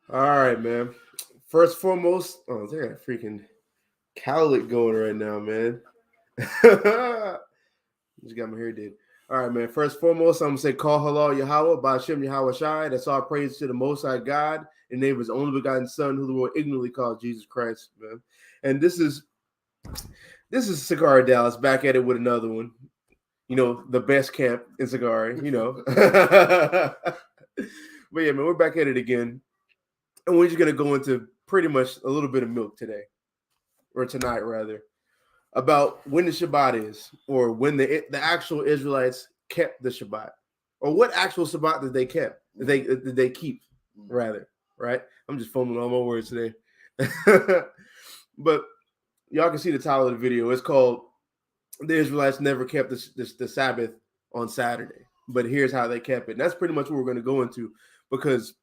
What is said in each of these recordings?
All right, man. First foremost, oh, they got a freaking cowlick going right now, man. Just got my hair did. All right, man. First foremost, I'm gonna say call halal Yahweh, Ba'ashem Yahweh Shai. That's all praise to the Most High God, in the name of His only begotten Son, who the world ignorantly called Jesus Christ, man. And this is SICARRI Dallas back at it with another one. You know, the best camp in SICARRI. You know, but yeah, man, we're back at it again. And we're just going to go into pretty much a little bit of milk today, or tonight rather, about when the Shabbat is, or when the actual Israelites kept the Shabbat, or what actual Shabbat did they keep, rather, right? I'm just foaming all my words today. But y'all can see the title of the video. It's called "The Israelites Never Kept the Sabbath on Saturday," but here's how they kept it. And that's pretty much what we're going to go into, because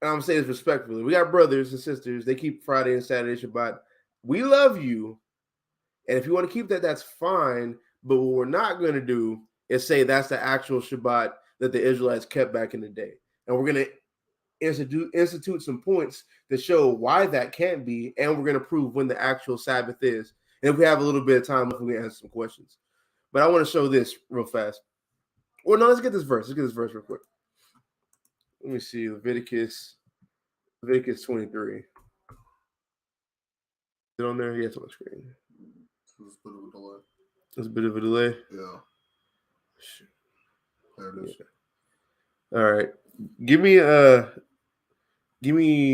and I'm saying this respectfully. We got brothers and sisters. They keep Friday and Saturday Shabbat. We love you. And if you want to keep that, that's fine. But what we're not going to do is say that's the actual Shabbat that the Israelites kept back in the day. And we're going to institute some points to show why that can't be. And we're going to prove when the actual Sabbath is. And if we have a little bit of time, we can answer some questions. But I want to show this real fast. Well, no, let's get this verse. Let's get this verse real quick. Let me see, Leviticus 23. Is it on there? Yeah, it's on the screen. There's a bit of a delay. There's a bit of a delay? Yeah. There it is. Yeah. All right. Give me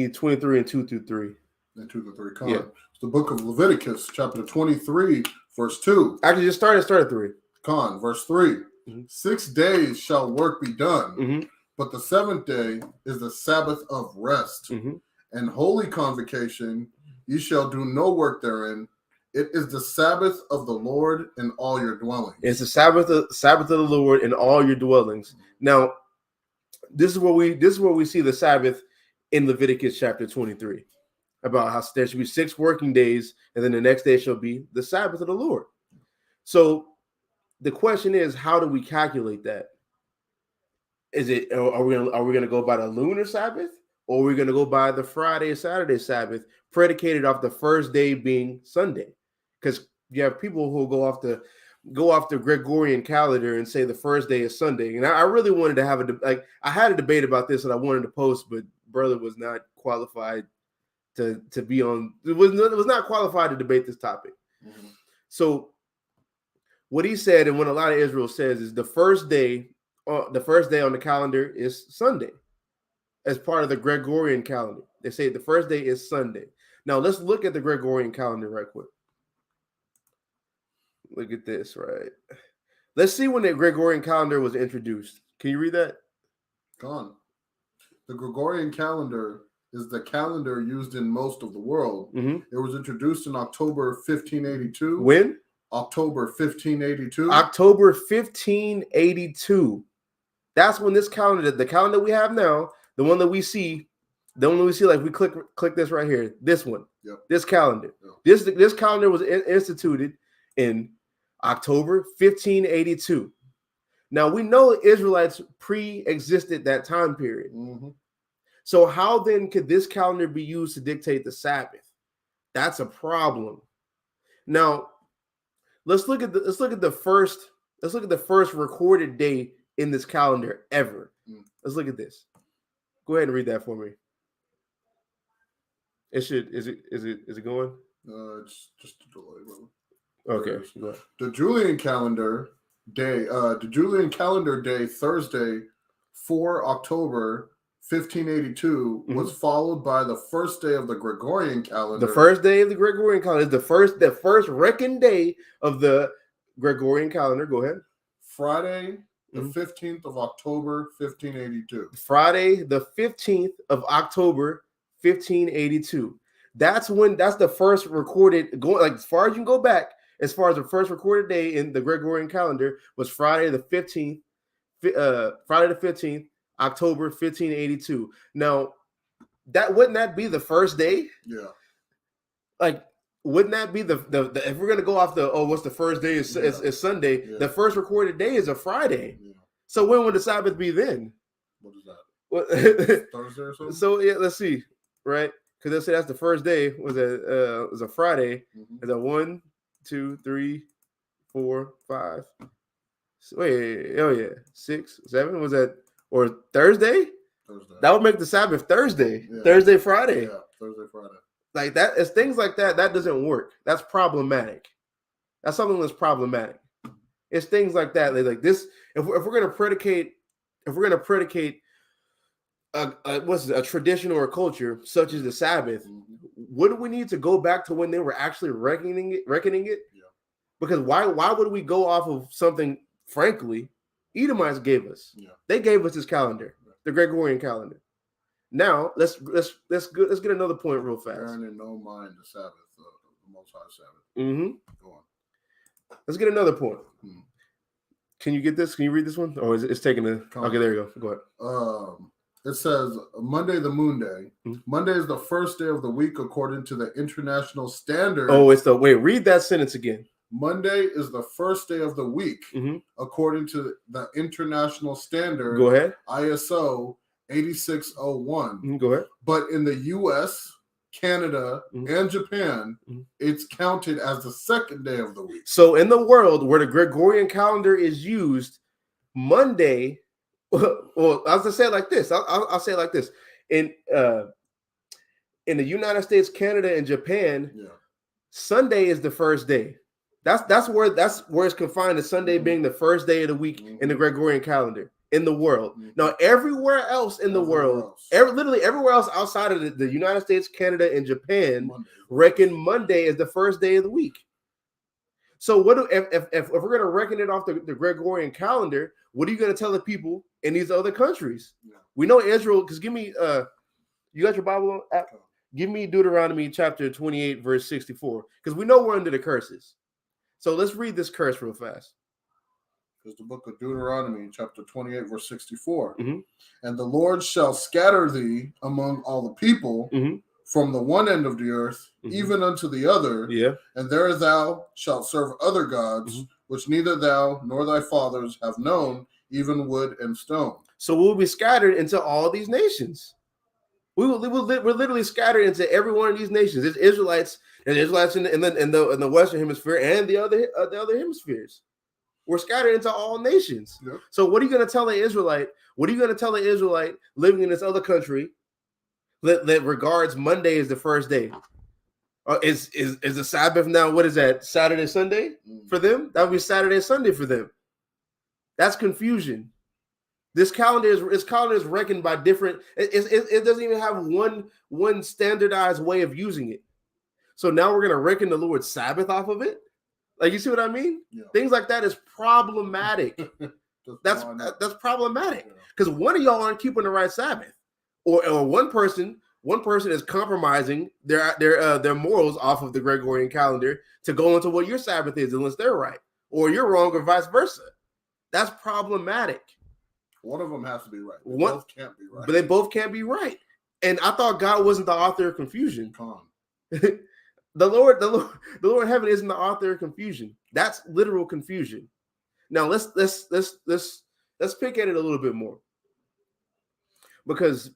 23 and 2 through 3. And 2 to 3. Come Yeah. on. It's the book of Leviticus, chapter 23, verse 2. Actually, just start at 3. Con, verse 3. 6 days shall work be done, but the seventh day is the Sabbath of rest. And holy convocation, ye shall do no work therein. It is the Sabbath of the Lord in all your dwellings. It's the Sabbath of the Lord in all your dwellings. Now, this is where we see the Sabbath in Leviticus chapter 23, about how there should be 6 working days, and then the next day shall be the Sabbath of the Lord. So the question is, how do we calculate that? Is it are we gonna go by the lunar Sabbath, or are we gonna go by the Friday and Saturday Sabbath, predicated off the first day being Sunday? Because you have people who go off the Gregorian calendar and say the first day is Sunday. And I really wanted to have I had a debate about this that I wanted to post, but brother was not qualified to be on. It was not qualified to debate this topic. So what he said, and what a lot of Israel says, is the first day on the calendar is Sunday, as part of the Gregorian calendar. They say the first day is Sunday. Now let's look at the Gregorian calendar right quick. Look at this, right? Let's see when the Gregorian calendar was introduced. Can you read that? Gone. The Gregorian calendar is the calendar used in most of the world. It was introduced in October 1582. When? October 1582. October 1582. That's when this calendar, the calendar we have now, the one that we see, like we click this right here, this one, this calendar. This calendar was instituted in October 1582. Now we know Israelites pre-existed that time period. So how then could this calendar be used to dictate the Sabbath? That's a problem. Now let's look at the first recorded day in this calendar ever. Let's look at this. Go ahead and read that for me. Is it going? It's just a delay, brother. Okay. Go ahead. The Julian calendar day, Thursday, 4 October 1582, was followed by the first day of the Gregorian calendar. The first day of the Gregorian calendar is the first reckoned day of the Gregorian calendar. Go ahead. Friday, the 15th of October, 1582. Friday, the 15th of October, 1582. That's the first recorded, going like as far as you can go back, as far as the first recorded day in the Gregorian calendar was Friday the 15th, October 1582. Now, wouldn't that be the first day? Yeah. Like, wouldn't that be the if we're gonna go off what's the first day is Sunday? Yeah. The first recorded day is a Friday. Yeah. So when would the Sabbath be then? What is that? Thursday or something. So yeah, let's see, right? Because they'll say that's the first day. Was a Friday? Is that 1, 2, 3, 4, 5? Wait, oh yeah, 6, 7. Was that or Thursday? Thursday. That would make the Sabbath Thursday. Yeah. Thursday, Friday. Yeah, Thursday, Friday. Like that. It's things like that. That doesn't work. That's problematic. That's something that's problematic. It's things like that. Like this. If we're gonna predicate, a tradition or a culture such as the Sabbath, wouldn't we need to go back to when they were actually reckoning it? Yeah. Because why would we go off of something? Frankly, Edomites gave us. Yeah. They gave us this calendar, the Gregorian calendar. Now let's get another point real fast. Bearing in no mind the Sabbath, the Most High Sabbath. Mm-hmm. Go on. Let's get another point. Can you get this? Can you read this one? Or is it's taking a? Okay, there you go. Go ahead. It says Monday, the moon day. Monday is the first day of the week according to the international standard. Oh, it's the wait. Read that sentence again. Monday is the first day of the week according to the international standard. Go ahead. ISO 8601. Go ahead. But in the U.S., Canada, and Japan, it's counted as the second day of the week. So in the world where the Gregorian calendar is used, Monday. Well, I'll just say it like this. I'll say it like this. In the United States, Canada, and Japan, Sunday is the first day. That's where it's confined to Sunday being the first day of the week in the Gregorian calendar in the world. Now, everywhere else in the world, literally everywhere else outside of the United States, Canada, and Japan, reckon Monday is the first day of the week. So what if we're going to reckon it off the Gregorian calendar? What are you going to tell the people in these other countries? We know Israel, because give me you got your Bible app? Give me Deuteronomy chapter 28 verse 64, because we know we're under the curses. So let's read this curse real fast. It's the book of Deuteronomy chapter 28 verse 64. And the Lord shall scatter thee among all the people from the one end of the earth even unto the other, and there thou shalt serve other gods, which neither thou nor thy fathers have known, even wood and stone. So we'll be scattered into all these nations. We're literally scattered into every one of these nations. There's Israelites in the Western Hemisphere and the other hemispheres. We're scattered into all nations. So what are you going to tell an Israelite? What are you going to tell an Israelite living in this other country that regards Monday as the first day? Is the Sabbath now? What is that? Saturday, Sunday for them? That would be Saturday, Sunday for them. That's confusion. This calendar is reckoned by different. It doesn't even have one standardized way of using it. So now we're gonna reckon the Lord's Sabbath off of it. Like, you see what I mean? Things like that is problematic. That's problematic, because one of y'all aren't keeping the right Sabbath, or one person is compromising their morals off of the Gregorian calendar to go into what your Sabbath is, unless they're right, or you're wrong, or vice versa. That's problematic. One of them has to be right. Both can't be right. But they both can't be right. And I thought God wasn't the author of confusion. The Lord in heaven isn't the author of confusion. That's literal confusion. Now let's pick at it a little bit more, because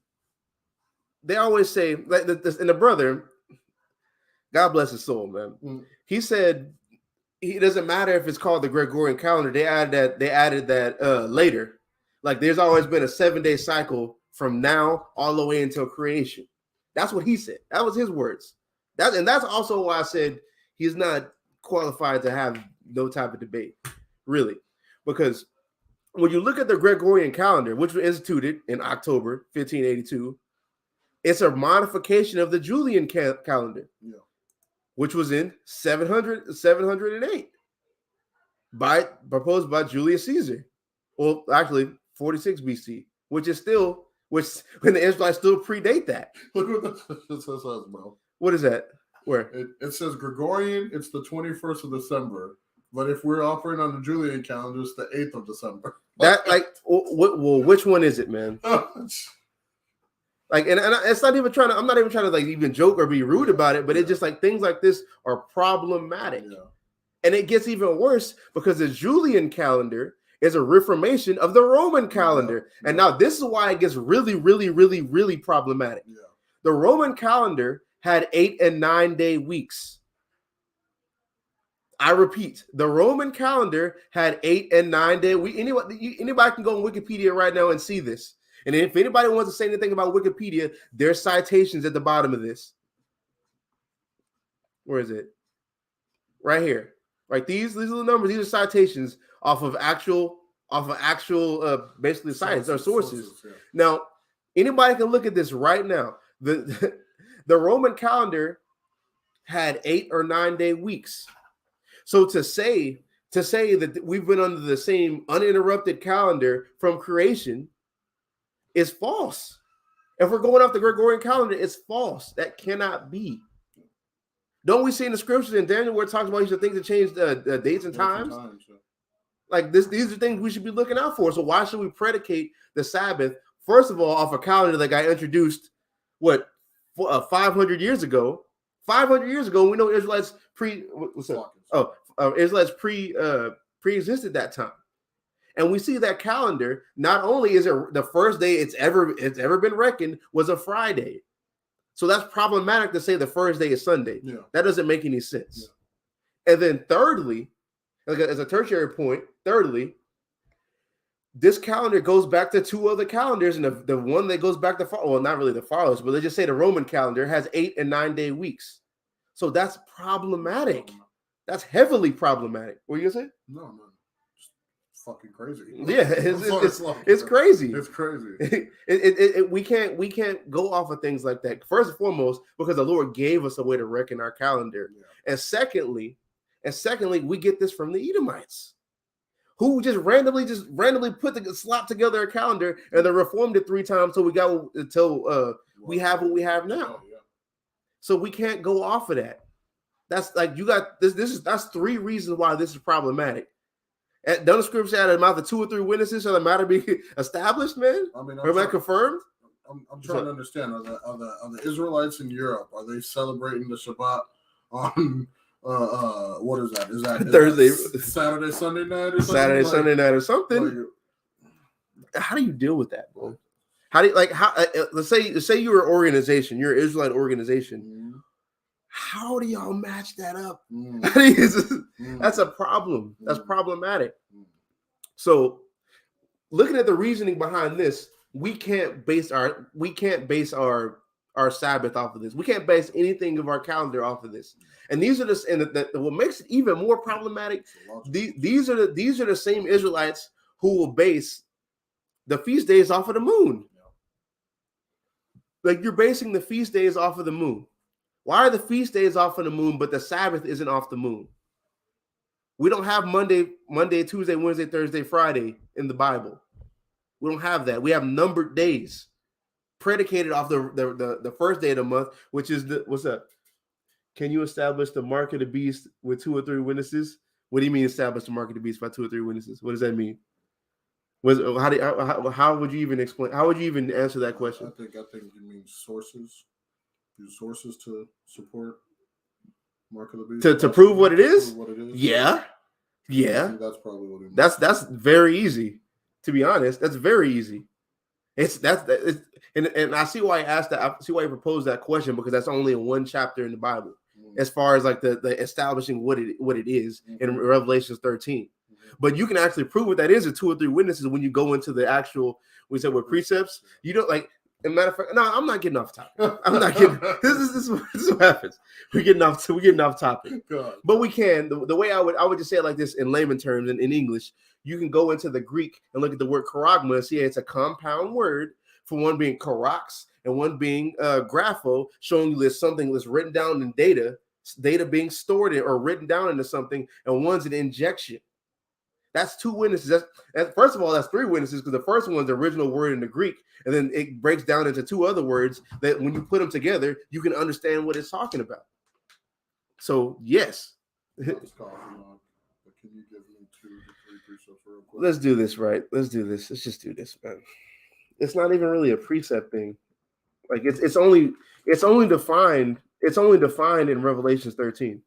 they always say, like this, and the brother, God bless his soul, man. He said it doesn't matter if it's called the Gregorian calendar. They added that later. Like, there's always been a 7-day cycle from now all the way until creation. That's what he said. That was his words. That's also why I said he's not qualified to have no type of debate, really. Because when you look at the Gregorian calendar, which was instituted in October 1582, it's a modification of the Julian calendar, which was in 708, proposed by Julius Caesar. Well, actually, 46 BC, which when the Israelites still predate that. Look what this says, bro. What is that? Where? It says Gregorian, it's the 21st of December. But if we're operating on the Julian calendar, it's the 8th of December. Which one is it, man? Like, and it's not even I'm not even trying to like even joke or be rude about it, but it's just like things like this are problematic. And it gets even worse because the Julian calendar is a reformation of the Roman calendar. And now this is why it gets really, really, really, really problematic. Yeah. The Roman calendar had 8 and 9 day weeks. I repeat, the Roman calendar had 8 and 9 day weeks. Anybody can go on Wikipedia right now and see this. And if anybody wants to say anything about Wikipedia, there's citations at the bottom of this. Where is it? Right here. Right, these little numbers, these are citations off of actual basically science or sources. Yeah. Now, anybody can look at this right now. The Roman calendar had 8 or 9 day weeks. So to say that we've been under the same uninterrupted calendar from creation is false. If we're going off the Gregorian calendar, it's false. That cannot be. Don't we see in the scriptures in Daniel where it talks about these are things that change the dates and times? Like this, these are things we should be looking out for. So why should we predicate the Sabbath, first of all, off a calendar that got introduced, 500 years ago? 500 years ago, we know Israelites Israelites pre-existed that time. And we see that calendar, not only is it the first day it's ever been reckoned was a Friday. So that's problematic to say the first day is Sunday. Yeah. That doesn't make any sense. Yeah. And then thirdly, as a tertiary point, this calendar goes back to 2 other calendars, and the one that goes back to, well, not really the farthest, but they just say the Roman calendar has 8 and 9 day weeks. So that's problematic. That's heavily problematic. What are you gonna say? No. It's fucking crazy. Yeah, it's crazy. It's crazy. We can't go off of things like that. First and foremost, because the Lord gave us a way to reckon our calendar. Yeah. And secondly, we get this from the Edomites, who just randomly slap together a calendar and they reformed it 3 times we have what we have now. Yeah. So we can't go off of that. That's like you got this. That's 3 reasons why this is problematic. And don't the scripture say out of the mouth of 2 or 3 witnesses shall the matter be established, man? I mean, or am I confirmed? I'm trying to understand. Are the Israelites in Europe, are they celebrating the Shabbat on what is that? Is that Thursday, Saturday, Sunday night, or something? Saturday, Sunday night, or something? How do you deal with that, bro? How do you let's say you're an organization, you're an Israelite organization. Mm-hmm. How do y'all match that up? That's a problem. That's problematic. So, looking at the reasoning behind this, we can't base our Sabbath off of this. We can't base anything of our calendar off of this. And these are what makes it even more problematic. These are the same Israelites who will base the feast days off of the moon. Like you're basing the feast days off of the moon. Why are the feast days off of the moon, but the Sabbath isn't off the moon? We don't have Monday, Tuesday, Wednesday, Thursday, Friday in the Bible. We don't have that. We have numbered days predicated off the first day of the month, which is what's up? Can you establish the mark of the beast with 2 or 3 witnesses? What do you mean establish the mark of the beast by 2 or 3 witnesses? What does that mean? How would you even explain? How would you even answer that question? I think it means sources. Use sources to support mark of the beast to prove what it is. Yeah. That's probably what it means. That's very easy. To be honest, that's very easy. And I see why I asked that. I see why I proposed that question, because that's only in 1 chapter in the Bible, as far as like the establishing what it is in Revelation 13. But you can actually prove what that is with 2 or 3 witnesses when you go into the actual. We said with precepts. You don't like. As a matter of fact, no, I'm not getting off topic. I'm not getting. This is what happens. We're getting off topic. God. But we can. The way I would just say it like this in layman terms in English. You can go into the Greek and look at the word charagma and see it's a compound word, for one being charax and one being grapho, showing you there's something that's written down in data being stored in or written down into something, and one's an injection. That's 2 witnesses. That's first of all, that's 3 witnesses, because the first one's the original word in the Greek, and then it breaks down into 2 other words that when you put them together, you can understand what it's talking about. So, yes. Can you give me 2 to 3 precepts real quick? Let's do this, right? Let's do this. Let's just do this, man. It's not even really a precept thing. Like it's only defined in Revelation 13.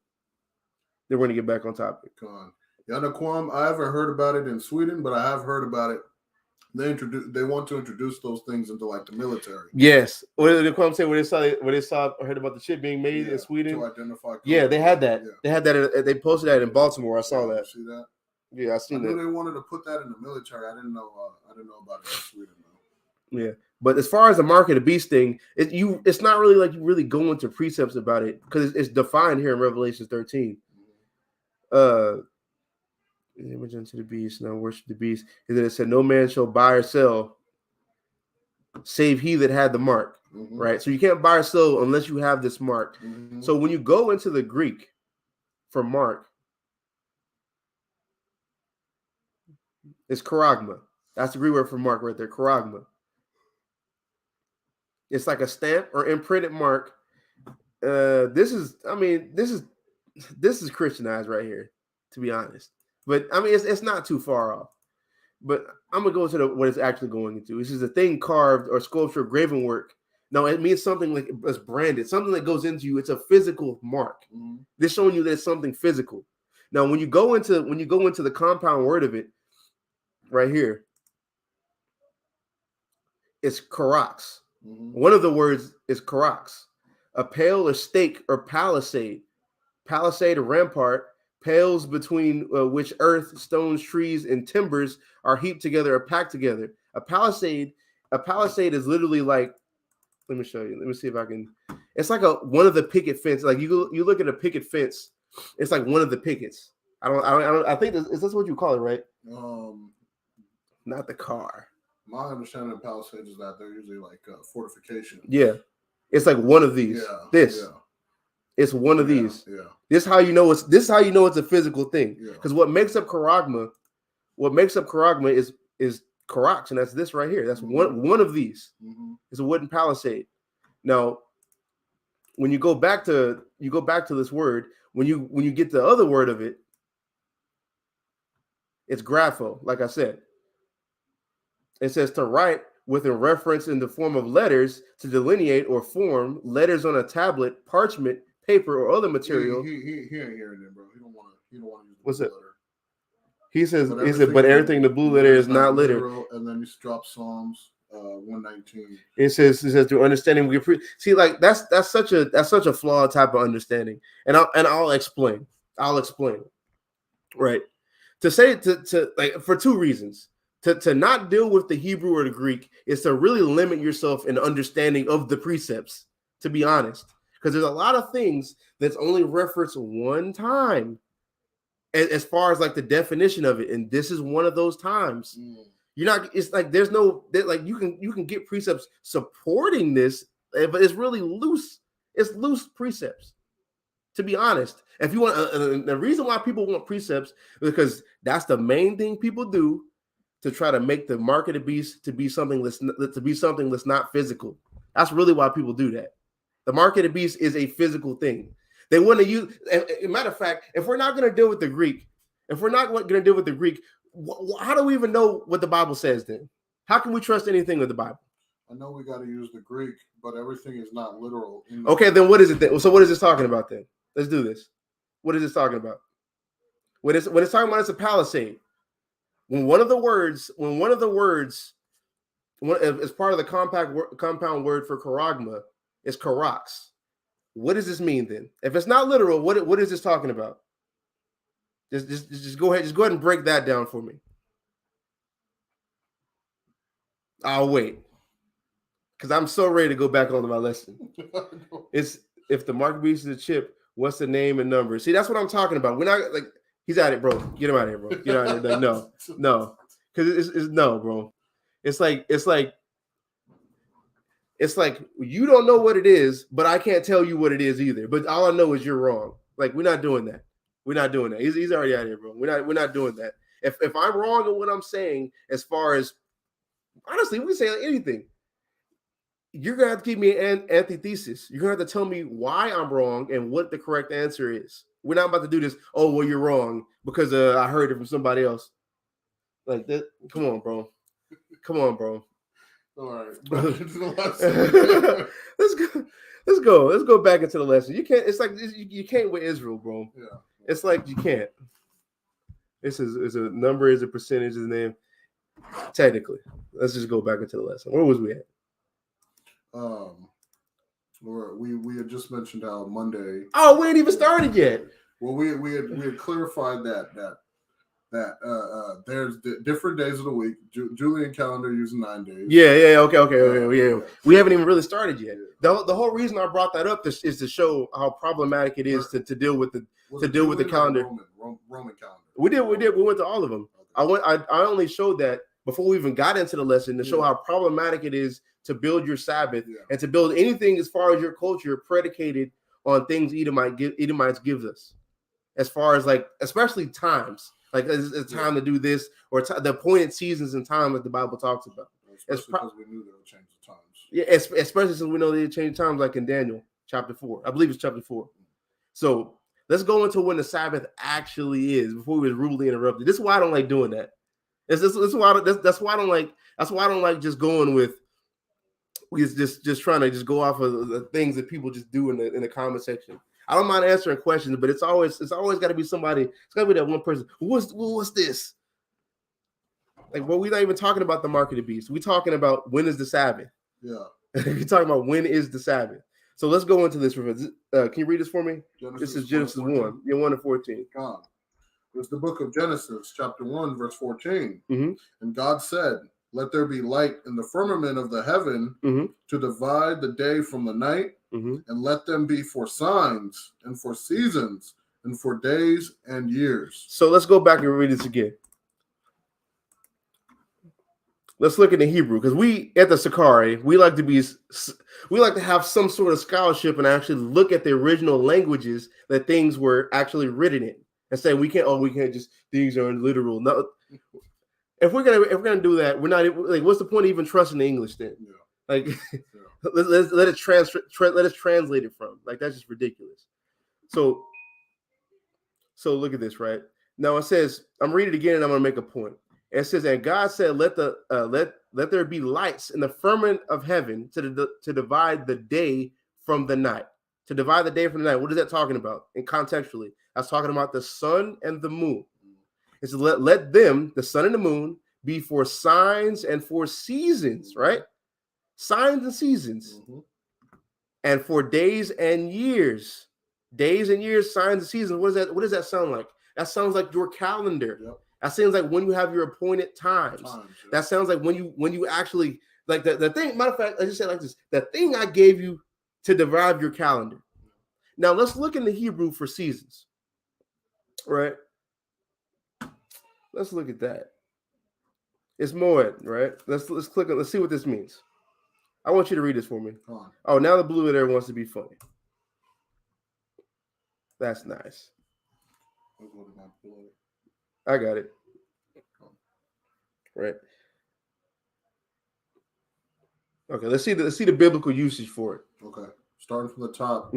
Then we're gonna get back on topic. Come on. Yanaquam, I haven't heard about it in Sweden, but I have heard about it. They want to introduce those things into like the military. Yes. What did the Quam say when they saw heard about the chip being made in Sweden? To identify. Yeah, they had that. Yeah. They had that. They posted that in Baltimore. I saw that. See that? Yeah, I seen that. I knew they wanted to put that in the military. I didn't know about it in Sweden though. Yeah, but as far as the mark of the beast thing, it's not really like you really go into precepts about it because it's defined here in Revelation 13. Image unto the beast, now worship the beast. And then it said, no man shall buy or sell save he that had the mark. Right? So you can't buy or sell unless you have this mark. So when you go into the Greek for mark, it's charagma. That's the Greek word for mark right there, charagma. It's like a stamp or imprinted mark. This is Christianized right here, to be honest. But I mean, it's not too far off. But I'm gonna go to what it's actually going into. This is a thing carved or sculpture, graven work. No, it means something like it's branded, something that goes into you. It's a physical mark. This showing you that it's something physical. Now, when you go into the compound word of it, right here, it's karax. One of the words is karax, a pale or stake or palisade, palisade or rampart. Pales between which earth, stones, trees, and timbers are heaped together or packed together. A palisade is literally like, let me show you. Let me see if I can. It's like one of the picket fence. Like you look at a picket fence, it's like one of the pickets. I think is this what you call it, right? Not the car. My understanding of palisades is that they're usually like fortification. Yeah, it's like one of these. Yeah. It's one of these. Yeah. This is how you know it's a physical thing. Because what makes up charagma is karax, and that's this right here. That's one of these. It's a wooden palisade. Now, when you go back to this word, when you get the other word of it, it's grapho, like I said. It says to write with a reference in the form of letters, to delineate or form letters on a tablet, parchment, paper, or other material. He ain't hearing it, bro. He don't want to use the What's blue it? letter. He said, but everything in the blue letter is not literal. And then he drops Psalms 119. It says through understanding we see, like that's such a flawed type of understanding. And I'll explain. Right. To say to like for two reasons. To not deal with the Hebrew or the Greek is to really limit yourself in understanding of the precepts, to be honest. Because there's a lot of things that's only referenced one time as far as like the definition of it. And this is one of those times. You're not, it's like there's no, like you can get precepts supporting this, but it's really loose. It's loose precepts, to be honest. If you want, the reason why people want precepts is because that's the main thing people do to try to make the mark of the beast to be something that's not physical. That's really why people do that. The mark of the beast is a physical thing. They want to use. As a matter of fact, if we're not going to deal with the Greek, how do we even know what the Bible says then? How can we trust anything with the Bible? I know we got to use the Greek, but everything is not literal. Okay, then what is it then? So what is this talking about then? Let's do this. What is this talking about? When it's talking about, it's a palisade. When one of the words, as part of the compound word for charagma, is karax. What does this mean then? If it's not literal, what is this talking about? Just go ahead and break that down for me. I'll wait, because I'm so ready to go back onto my lesson. It's if the mark beast is a chip, what's the name and number? See, that's what I'm talking about. We're not like he's at it, bro. Get him out of here, bro. Get out of here. No, because it's no, bro. It's like you don't know what it is, but I can't tell you what it is either. But all I know is you're wrong. Like we're not doing that. He's already out of here, bro. We're not doing that. If I'm wrong in what I'm saying, as far as honestly, we can say anything. You're gonna have to give me an antithesis. You're gonna have to tell me why I'm wrong and what the correct answer is. We're not about to do this. Oh, well, you're wrong because I heard it from somebody else. Like that. Come on, bro. All right. Let's go back into the lesson. You can't. It's like you can't with Israel, bro. Yeah. It's like you can't. This is a number, is a percentage, is a name. Technically, let's just go back into the lesson. Where was we at? We had just mentioned how Monday. Oh, we ain't even started yet. Well, we had clarified that there's different days of the week. Julian calendar using 9 days. Yeah. Okay. We haven't even really started yet. The whole reason I brought that up is to show how problematic it is to deal with the calendar. Roman calendar. We did. We went to all of them. Okay. I only showed that before we even got into the lesson to show how problematic it is to build your Sabbath and to build anything as far as your culture predicated on things Edomites gives us, as far as like especially times. Like it's time to do this, or the appointed seasons and time that the Bible talks about. Especially because we knew they would change the times. Yeah, especially since we know they change times, like in Daniel chapter 4. I believe it's chapter 4. So let's go into when the Sabbath actually is before we was rudely interrupted. This is why I don't like doing that. That's why I don't like. That's why I don't like just going with. We just trying to just go off of the things that people just do in the comment section. I don't mind answering questions, but it's always got to be somebody. It's got to be that one person. What's this? Like, well, we're not even talking about the mark of the beast. We're talking about when is the Sabbath. Yeah. We're talking about when is the Sabbath. So let's go into this. Can you read this for me? This is Genesis 1. Yeah, 1 to 14. God. It's the book of Genesis, chapter 1, verse 14. Mm-hmm. And God said, let there be light in the firmament of the heaven to divide the day from the night, and let them be for signs and for seasons and for days and years. So let's go back and read this again. Let's look at the Hebrew, because we at the SICARRI, we like to have some sort of scholarship and actually look at the original languages that things were actually written in, and say we can't just these are literal. No, if we're gonna do that, we're not like. What's the point of even trusting the English then? Yeah. Like, let it translate it from. Like, that's just ridiculous. So look at this right now. It says, I'm reading it again, and I'm gonna make a point. It says, and God said, let there be lights in the firmament of heaven to divide the day from the night. To divide the day from the night. What is that talking about? And contextually, that's talking about the sun and the moon. It's let them, the sun and the moon, be for signs and for seasons, right? Signs and seasons. And for days and years. Days and years, signs and seasons. What does that sound like? That sounds like your calendar. Yep. That sounds like when you have your appointed times. That sounds like when you actually, like the thing, matter of fact, I just say it like this, the thing I gave you to derive your calendar. Now let's look in the Hebrew for seasons. Right? Let's look at that. It's moed, right? Let's click on, let's see what this means. I want you to read this for me. Oh, now the blue there wants to be funny. That's nice. I got it. Right. Okay, let's see the biblical usage for it. Okay. Starting from the top.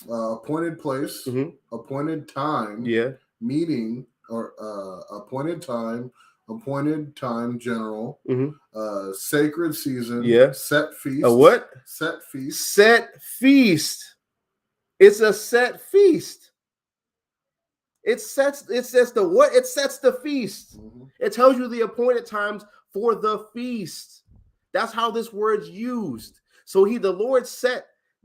Appointed place, appointed time, meeting, or appointed time general, sacred season, set feast. A what? Set feast. Set feast. It's a set feast. It sets the what? It sets the feast. It tells you the appointed times for the feast. That's how this word's used. So the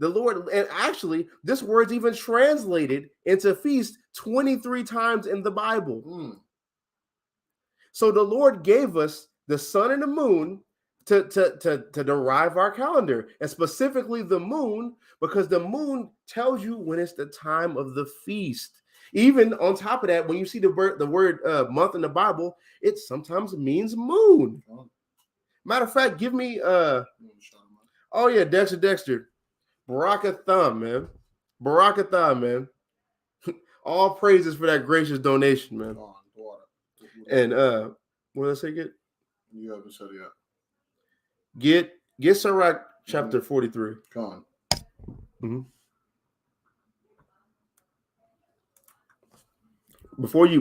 Lord, and actually, this word's even translated into feast 23 times in the Bible. So the Lord gave us the sun and the moon to derive our calendar, and specifically the moon, because the moon tells you when it's the time of the feast. Even on top of that, when you see the word month in the Bible, it sometimes means moon. Matter of fact, give me oh yeah, Dexter. Barakathon, man. Barakathon, man. All praises for that gracious donation, man. And what did I say? You haven't said it yet. Get Sirach chapter 43. Come on. Before you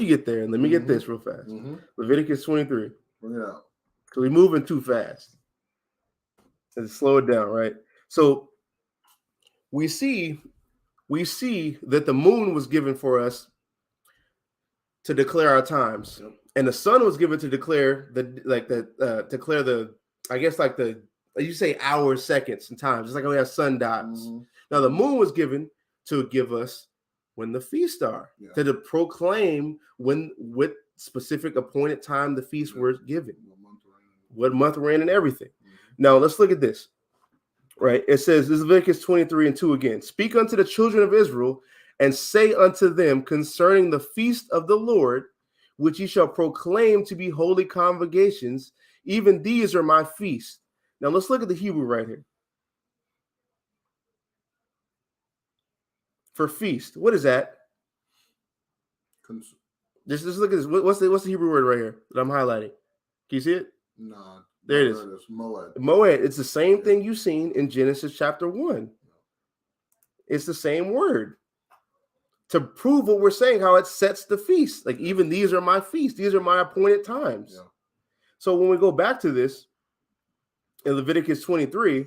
get there, let me get this real fast. Leviticus 23. Bring it out. So we're moving too fast. Let's slow it down, right? So we see that the moon was given for us to declare our times, and the sun was given to declare I guess like the you say hours, seconds, and times, just like we have sundials. Now the moon was given to give us when the feasts are, to proclaim when with specific appointed time the feasts were given, what month we're in, and everything. Now let's look at this. Right, it says, this is Leviticus 23:2 again. Speak unto the children of Israel, and say unto them concerning the feast of the Lord, which ye shall proclaim to be holy convocations, even these are my feasts. Now let's look at the Hebrew right here. For feast, what is that? Just look at this. What's the Hebrew word right here that I'm highlighting? Can you see it? No. There it is. Moed. Moed. It's the same thing you've seen in Genesis chapter 1. It's the same word. To prove what we're saying, how it sets the feast. Like, even these are my feasts. These are my appointed times. Yeah. So when we go back to this, in Leviticus 23,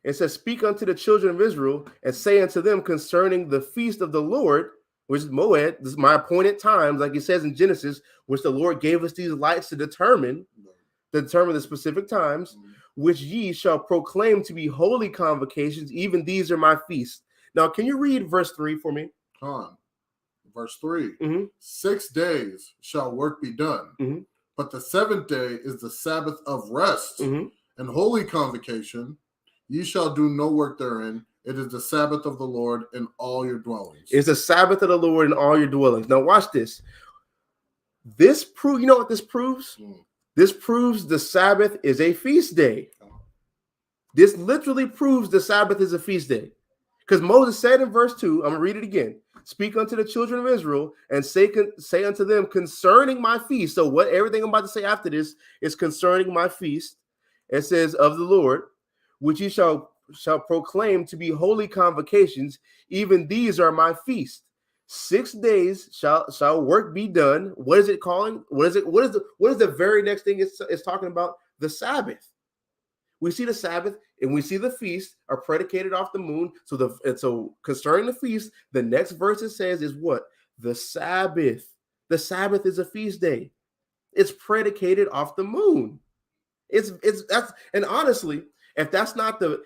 it says, speak unto the children of Israel, and say unto them concerning the feast of the Lord, which is Moed, this is my appointed times, like it says in Genesis, which the Lord gave us these lights to determine the specific times, which ye shall proclaim to be holy convocations, even these are my feasts. Now, can you read verse 3 for me? Verse 3. 6 days shall work be done, but the 7th day is the Sabbath of rest and holy convocation. Ye shall do no work therein. It is the Sabbath of the Lord in all your dwellings. It's the Sabbath of the Lord in all your dwellings. Now watch this. This proves, you know what this proves? This proves the Sabbath is a feast day. This literally proves the Sabbath is a feast day. Because Moses said in verse 2, I'm going to read it again. Speak unto the children of Israel and say unto them concerning my feast. So everything I'm about to say after this is concerning my feast. It says of the Lord, which ye shall proclaim to be holy convocations, even these are my feasts. 6 days shall work be done. What is it calling? What is the very next thing it's talking about? The Sabbath. We see the Sabbath and we see the feast are predicated off the moon. So concerning the feast, the next verse it says is what? The Sabbath. The Sabbath is a feast day. It's predicated off the moon. And honestly, if that's not the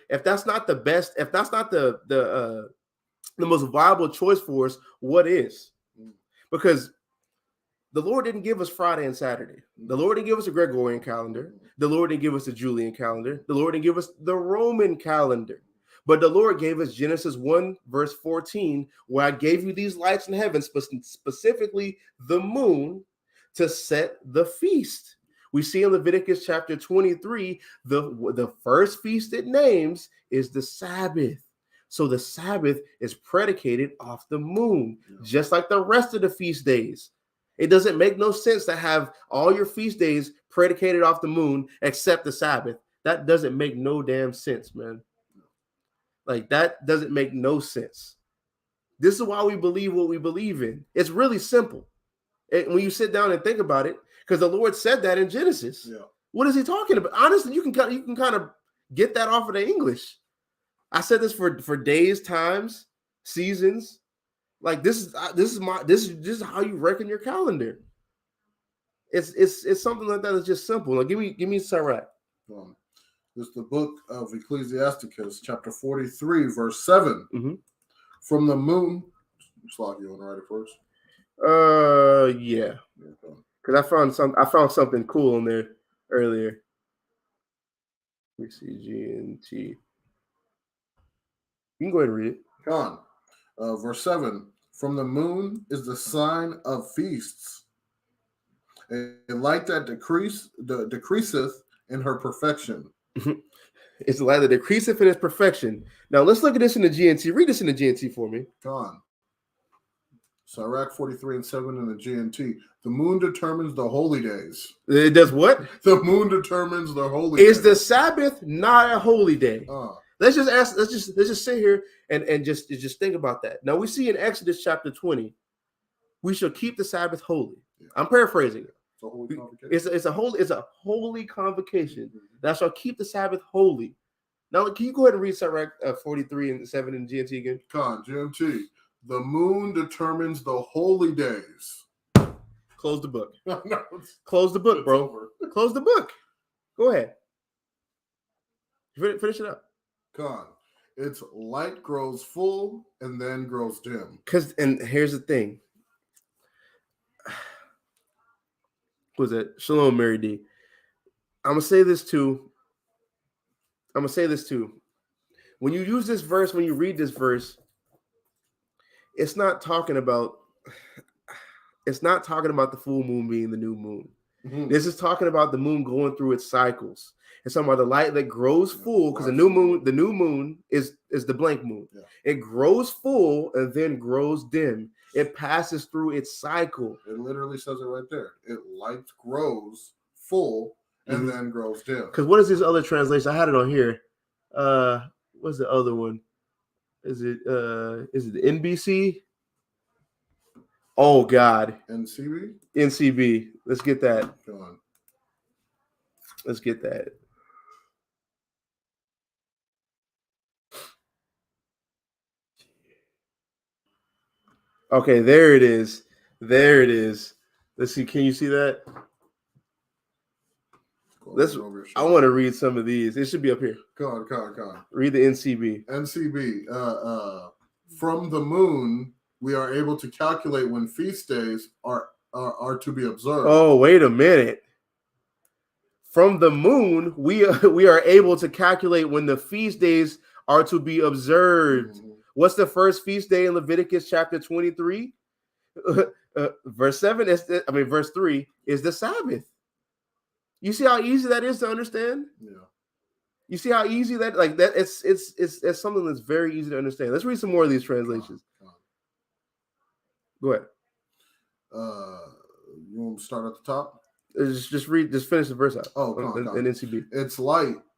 most viable choice for us, what is? Because the Lord didn't give us Friday and Saturday. The Lord didn't give us a Gregorian calendar. The Lord didn't give us a Julian calendar. The Lord didn't give us the Roman calendar. But the Lord gave us Genesis 1, verse 14, where I gave you these lights in heaven, specifically the moon, to set the feast. We see in Leviticus chapter 23, the first feast it names is the Sabbath. So the Sabbath is predicated off the moon, just like the rest of the feast days. It doesn't make no sense to have all your feast days predicated off the moon except the Sabbath. That doesn't make no damn sense, man. Like, that doesn't make no sense. This is why we believe what we believe in. It's really simple. And when you sit down and think about it, because the Lord said that in Genesis. Yeah. What is he talking about? Honestly, you can kind of get that off of the English. I said this for days, times, seasons. Like, this is how you reckon your calendar. It's something like that. It's just simple. Like, give me Sirach. This is the book of Ecclesiasticus, chapter 43, verse 7. From the moon. Slot, you want to write it first? Yeah. Because I found something cool in there earlier. Let me see, GNT. You can go ahead and read it. Come on. Verse 7. From the moon is the sign of feasts. A light that decreaseth in her perfection. It's a light that decreaseth in its perfection. Now let's look at this in the GNT. Read this in the GNT for me. Come on. Sirach 43 and 7 in the GNT. The moon determines the holy days. It does what? The moon determines the holy days. Is the Sabbath not a holy day? Let's just sit here and just think about that. Now we see in Exodus chapter 20, we shall keep the Sabbath holy. Yeah. I'm paraphrasing it. It's a holy convocation that shall keep the Sabbath holy. Now, can you go ahead and read Sirach 43 and 7 in GMT again? GMT. The moon determines the holy days. Close the book. No, Close the book, bro. over. Close the book. Go ahead. Finish it up. Con. Its light grows full and then grows dim. And here's the thing. Was it Shalom, Mary D? I'm gonna say this too. When you use this verse, when you read this verse, it's not talking about the full moon being the new moon. Mm-hmm. This is talking about the moon going through its cycles. It's talking about the light that grows full, because the new moon is the blank moon. Yeah. It grows full and then grows dim. It passes through its cycle. It literally says it right there. It light grows full and then grows dim. Because what is this other translation? I had it on here. What's the other one? Is it the NBC? Oh God. NCB. Let's get that. Go on. Let's get that. Okay, there it is. There it is. Let's see. Can you see that? I want to read some of these. It should be up here. Go on. Read the NCB. NCB. From the moon, we are able to calculate when feast days are to be observed. Oh, wait a minute. From the moon, we are able to calculate when the feast days are to be observed. Mm-hmm. What's the first feast day in Leviticus chapter 23? Verse 3 is the Sabbath. You see how easy that is to understand? Yeah. You see how easy that it's something that's very easy to understand. Let's read some more of these translations. Go ahead. You want to start at the top? Just finish the verse out. In NCB.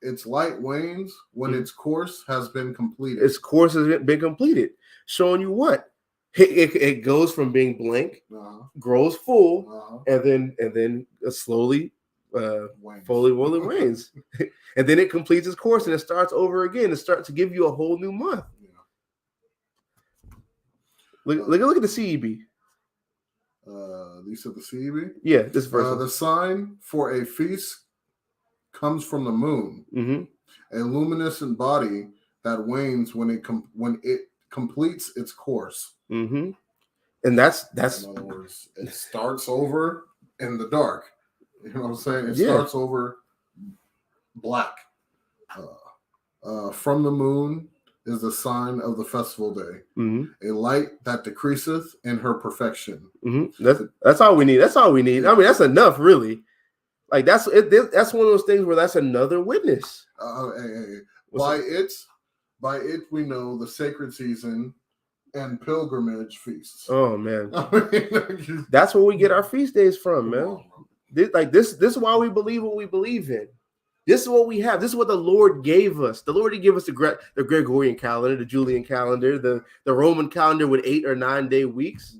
Its light wanes when its course has been completed. Its course has been completed, showing you what it goes from being blank, grows full, and then slowly fully wanes, and then it completes its course and it starts over again. It starts to give you a whole new month. Yeah. Look at the CEB. You said the CEB? Yeah, this verse. The sign for a feast comes from the moon, a luminescent body that wanes when it completes its course. And that's in other words, it starts over in the dark. You know what I'm saying? It starts over black. From the moon is the sign of the festival day, a light that decreaseth in her perfection. That's all we need. That's all we need. I mean, that's enough, really. Like that's one of those things where that's another witness. By it we know the sacred season and pilgrimage feasts. Oh man, that's where we get our feast days from, man. This is why we believe what we believe in. This is what we have. This is what the Lord gave us. The Lord didn't give us the Gregorian calendar, the Julian calendar, the Roman calendar with 8 or 9 day weeks.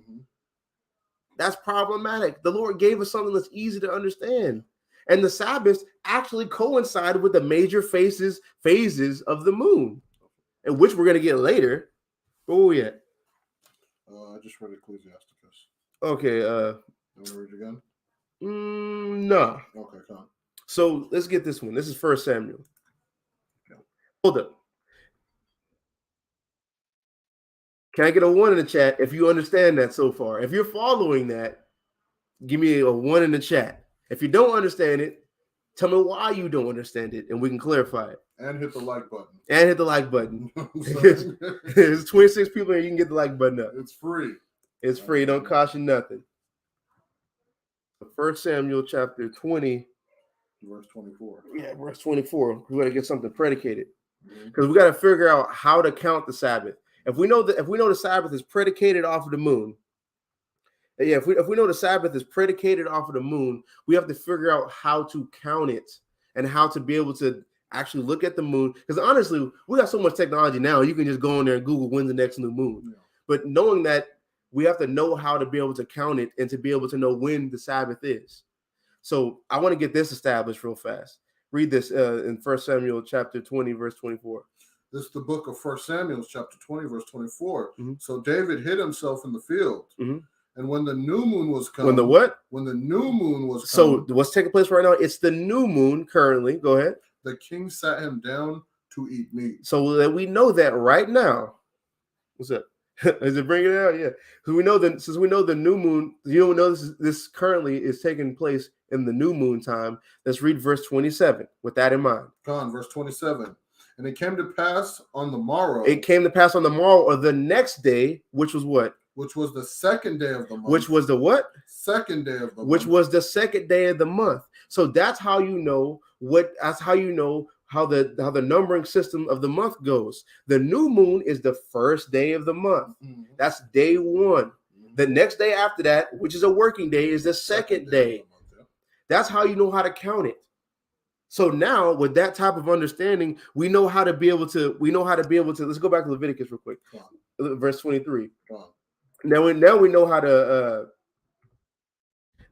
That's problematic. The Lord gave us something that's easy to understand. And the Sabbath actually coincided with the major phases of the moon, and which we're going to get later. Where were we at? I just read Ecclesiasticus. Okay. You want to read it again? No. Okay, come on. So let's get this one. This is 1 Samuel. Okay. Hold up. Can I get a 1 in the chat if you understand that so far? If you're following that, give me a 1 in the chat. If you don't understand it, tell me why you don't understand it, and we can clarify it. And hit the like button. There's 26 people here. You can get the like button up. It's free. It's free. Don't cost you nothing. 1 Samuel chapter 20. Verse 24. Yeah, verse 24. We got to get something predicated. Because we got to figure out how to count the Sabbath. If we know the Sabbath is predicated off of the moon, if we know the Sabbath is predicated off of the moon, we have to figure out how to count it and how to be able to actually look at the moon. Because honestly, we got so much technology now, you can just go in there and Google when's the next new moon. Yeah. But knowing that, we have to know how to be able to count it and to be able to know when the Sabbath is. So I want to get this established real fast. Read this in 1 Samuel chapter 20, verse 24. This is the book of 1 Samuel, chapter 20, verse 24. Mhm. So David hid himself in the field. Mhm. And when the new moon was come. When the what? When the new moon was so come. What's taking place right now? It's the new moon currently. Go ahead. The king sat him down to eat meat. So that we know that right now. What's up? Is it bringing it out? Yeah. Because we know that since we know the new moon, you don't know this currently is taking place in the new moon time. Let's read verse 27 with that in mind. Go on, verse 27. And it came to pass on the morrow. It came to pass on the morrow or the next day, which was what? Which was the second day of the month. Which was the what? Second day of the month. Which was the second day of the month. So that's how you know what. That's how you know how the numbering system of the month goes. The new moon is the first day of the month. Mhm. That's day one. Mhm. The next day after that, which is a working day, is the second day. of the month, yeah. That's how you know how to count it. So now, with that type of understanding, we know how to be able to. Let's go back to Leviticus real quick, verse 23. Now we know how to.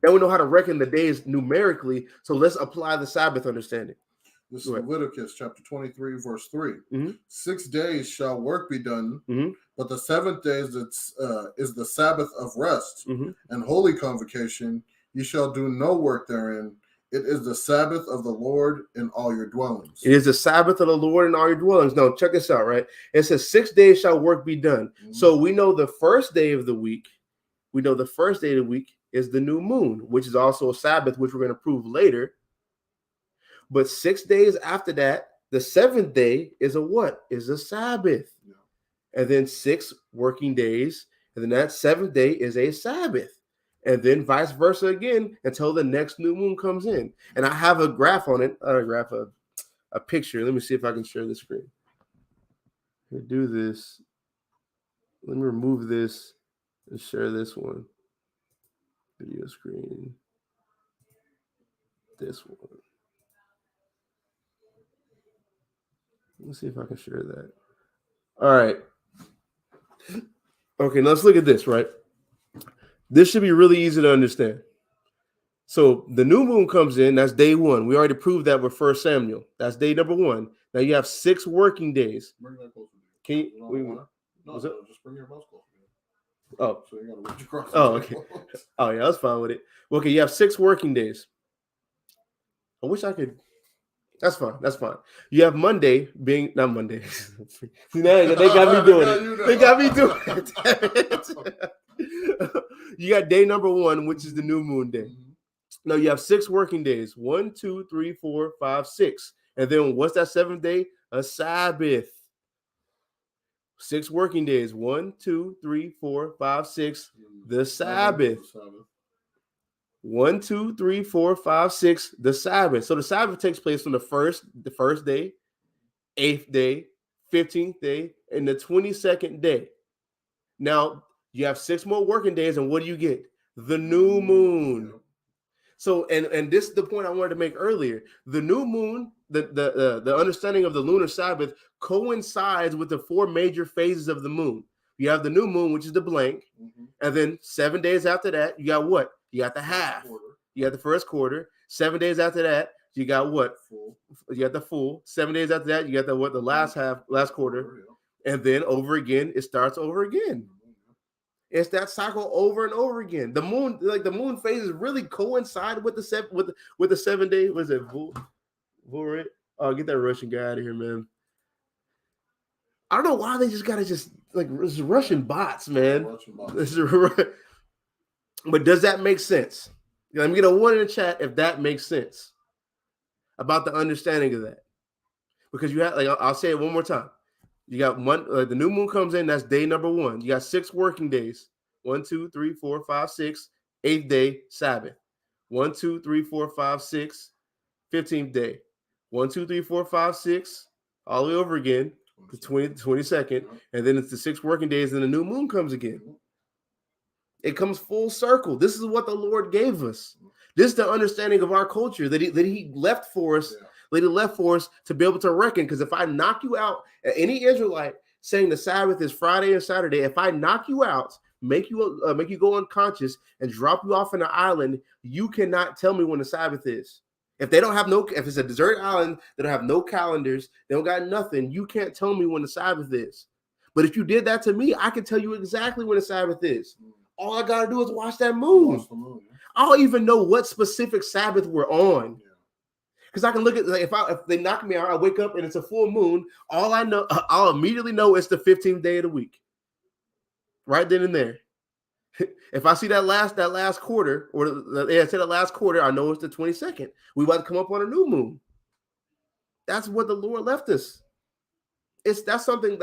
Now we know how to reckon the days numerically. So let's apply the Sabbath understanding. This is Leviticus chapter 23, verse 3. Mhm. 6 days shall work be done, Mhm. but the seventh day is the Sabbath of rest Mhm. and holy convocation. You shall do no work therein. It is the Sabbath of the Lord in all your dwellings. It is the Sabbath of the Lord in all your dwellings. Now, check this out, right? It says 6 days shall work be done. Mhm. So we know the first day of the week. We know the first day of the week is the new moon, which is also a Sabbath, which we're going to prove later. But 6 days after that, the seventh day is a what? Is a Sabbath. Yeah. And then 6 working days. And then that seventh day is a Sabbath. And then vice versa again until the next new moon comes in. And I have a graph on it. A picture. Let me see if I can share the screen. Here, do this. Let me remove this and share this one. Video screen. This one. Let's see if I can share that. All right. Okay, now let's look at this, right? This should be really easy to understand. So the new moon comes in, that's day one. We already proved that with 1 Samuel. That's day number 1. Now you have 6 working days. Bring that closer. Can you? No, just bring your mouse closer. Oh. So you gotta reach across. Oh, okay. Oh, yeah, that's fine with it. Okay, you have 6 working days. I wish I could. That's fine. That's fine. You have Monday being not Monday. See, now they got me doing it. They got me doing it. You got day number 1, which is the new moon day. Mhm. Now you have 6 working days. 1, 2, 3, 4, 5, 6. And then what's that 7th day? A Sabbath. 6 working days. 1, 2, 3, 4, 5, 6. The Sabbath. 1, 2, 3, 4, 5, 6. The Sabbath. So the Sabbath takes place on the first day, 8th day, 15th day, and the 22nd day. Now you have 6 more working days, and what do you get? The new moon. So, and this is the point I wanted to make earlier. The new moon, the understanding of the lunar Sabbath coincides with the 4 major phases of the moon. You have the new moon, which is the blank, and then 7 days after that, you got what? You got the half. You got the first quarter. 7 days after that, you got what? Full. You got the full. 7 days after that, you got the what? The last half, last quarter, and then over again, it starts over again. It's that cycle over and over again. The moon, like the moon phases, really coincide with the 7 day. Was it Vurit? Oh, get that Russian guy out of here, man. I don't know why they just gotta it's Russian bots, man. Russian bots. But does that make sense? Let me get a 1 in the chat if that makes sense about the understanding of that. Because you have, I'll say it one more time. You got one, the new moon comes in, that's day number 1. You got 6 working days. 1, 2, 3, 4, 5, 6. 8th day, Sabbath. 1, 2, 3, 4, 5, 6. 15th day. 1, 2, 3, 4, 5, 6. All the way over again. The 22nd. And then it's the 6 working days, and the new moon comes again. It comes full circle. This is what the Lord gave us. This is the understanding of our culture that he left for us. Yeah. That he left for us to be able to reckon. Because if I knock you out, any Israelite saying the Sabbath is Friday and Saturday, if I knock you out, make you go unconscious and drop you off in an island, you cannot tell me when the Sabbath is. If they don't have no, if it's a desert island, they don't have no calendars, they don't got nothing, you can't tell me when the Sabbath is. But if you did that to me, I can tell you exactly when the Sabbath is. All I got to do is watch that moon. Watch the moon, yeah. I'll even know what specific Sabbath we're on. Because I can look at, like, if they knock me out, I wake up and it's a full moon, all I know, I'll immediately know it's the 15th day of the week. Right then and there. If I see that last quarter, or I say the last quarter, I know it's the 22nd. We about to come up on a new moon. That's what the Lord left us. That's something.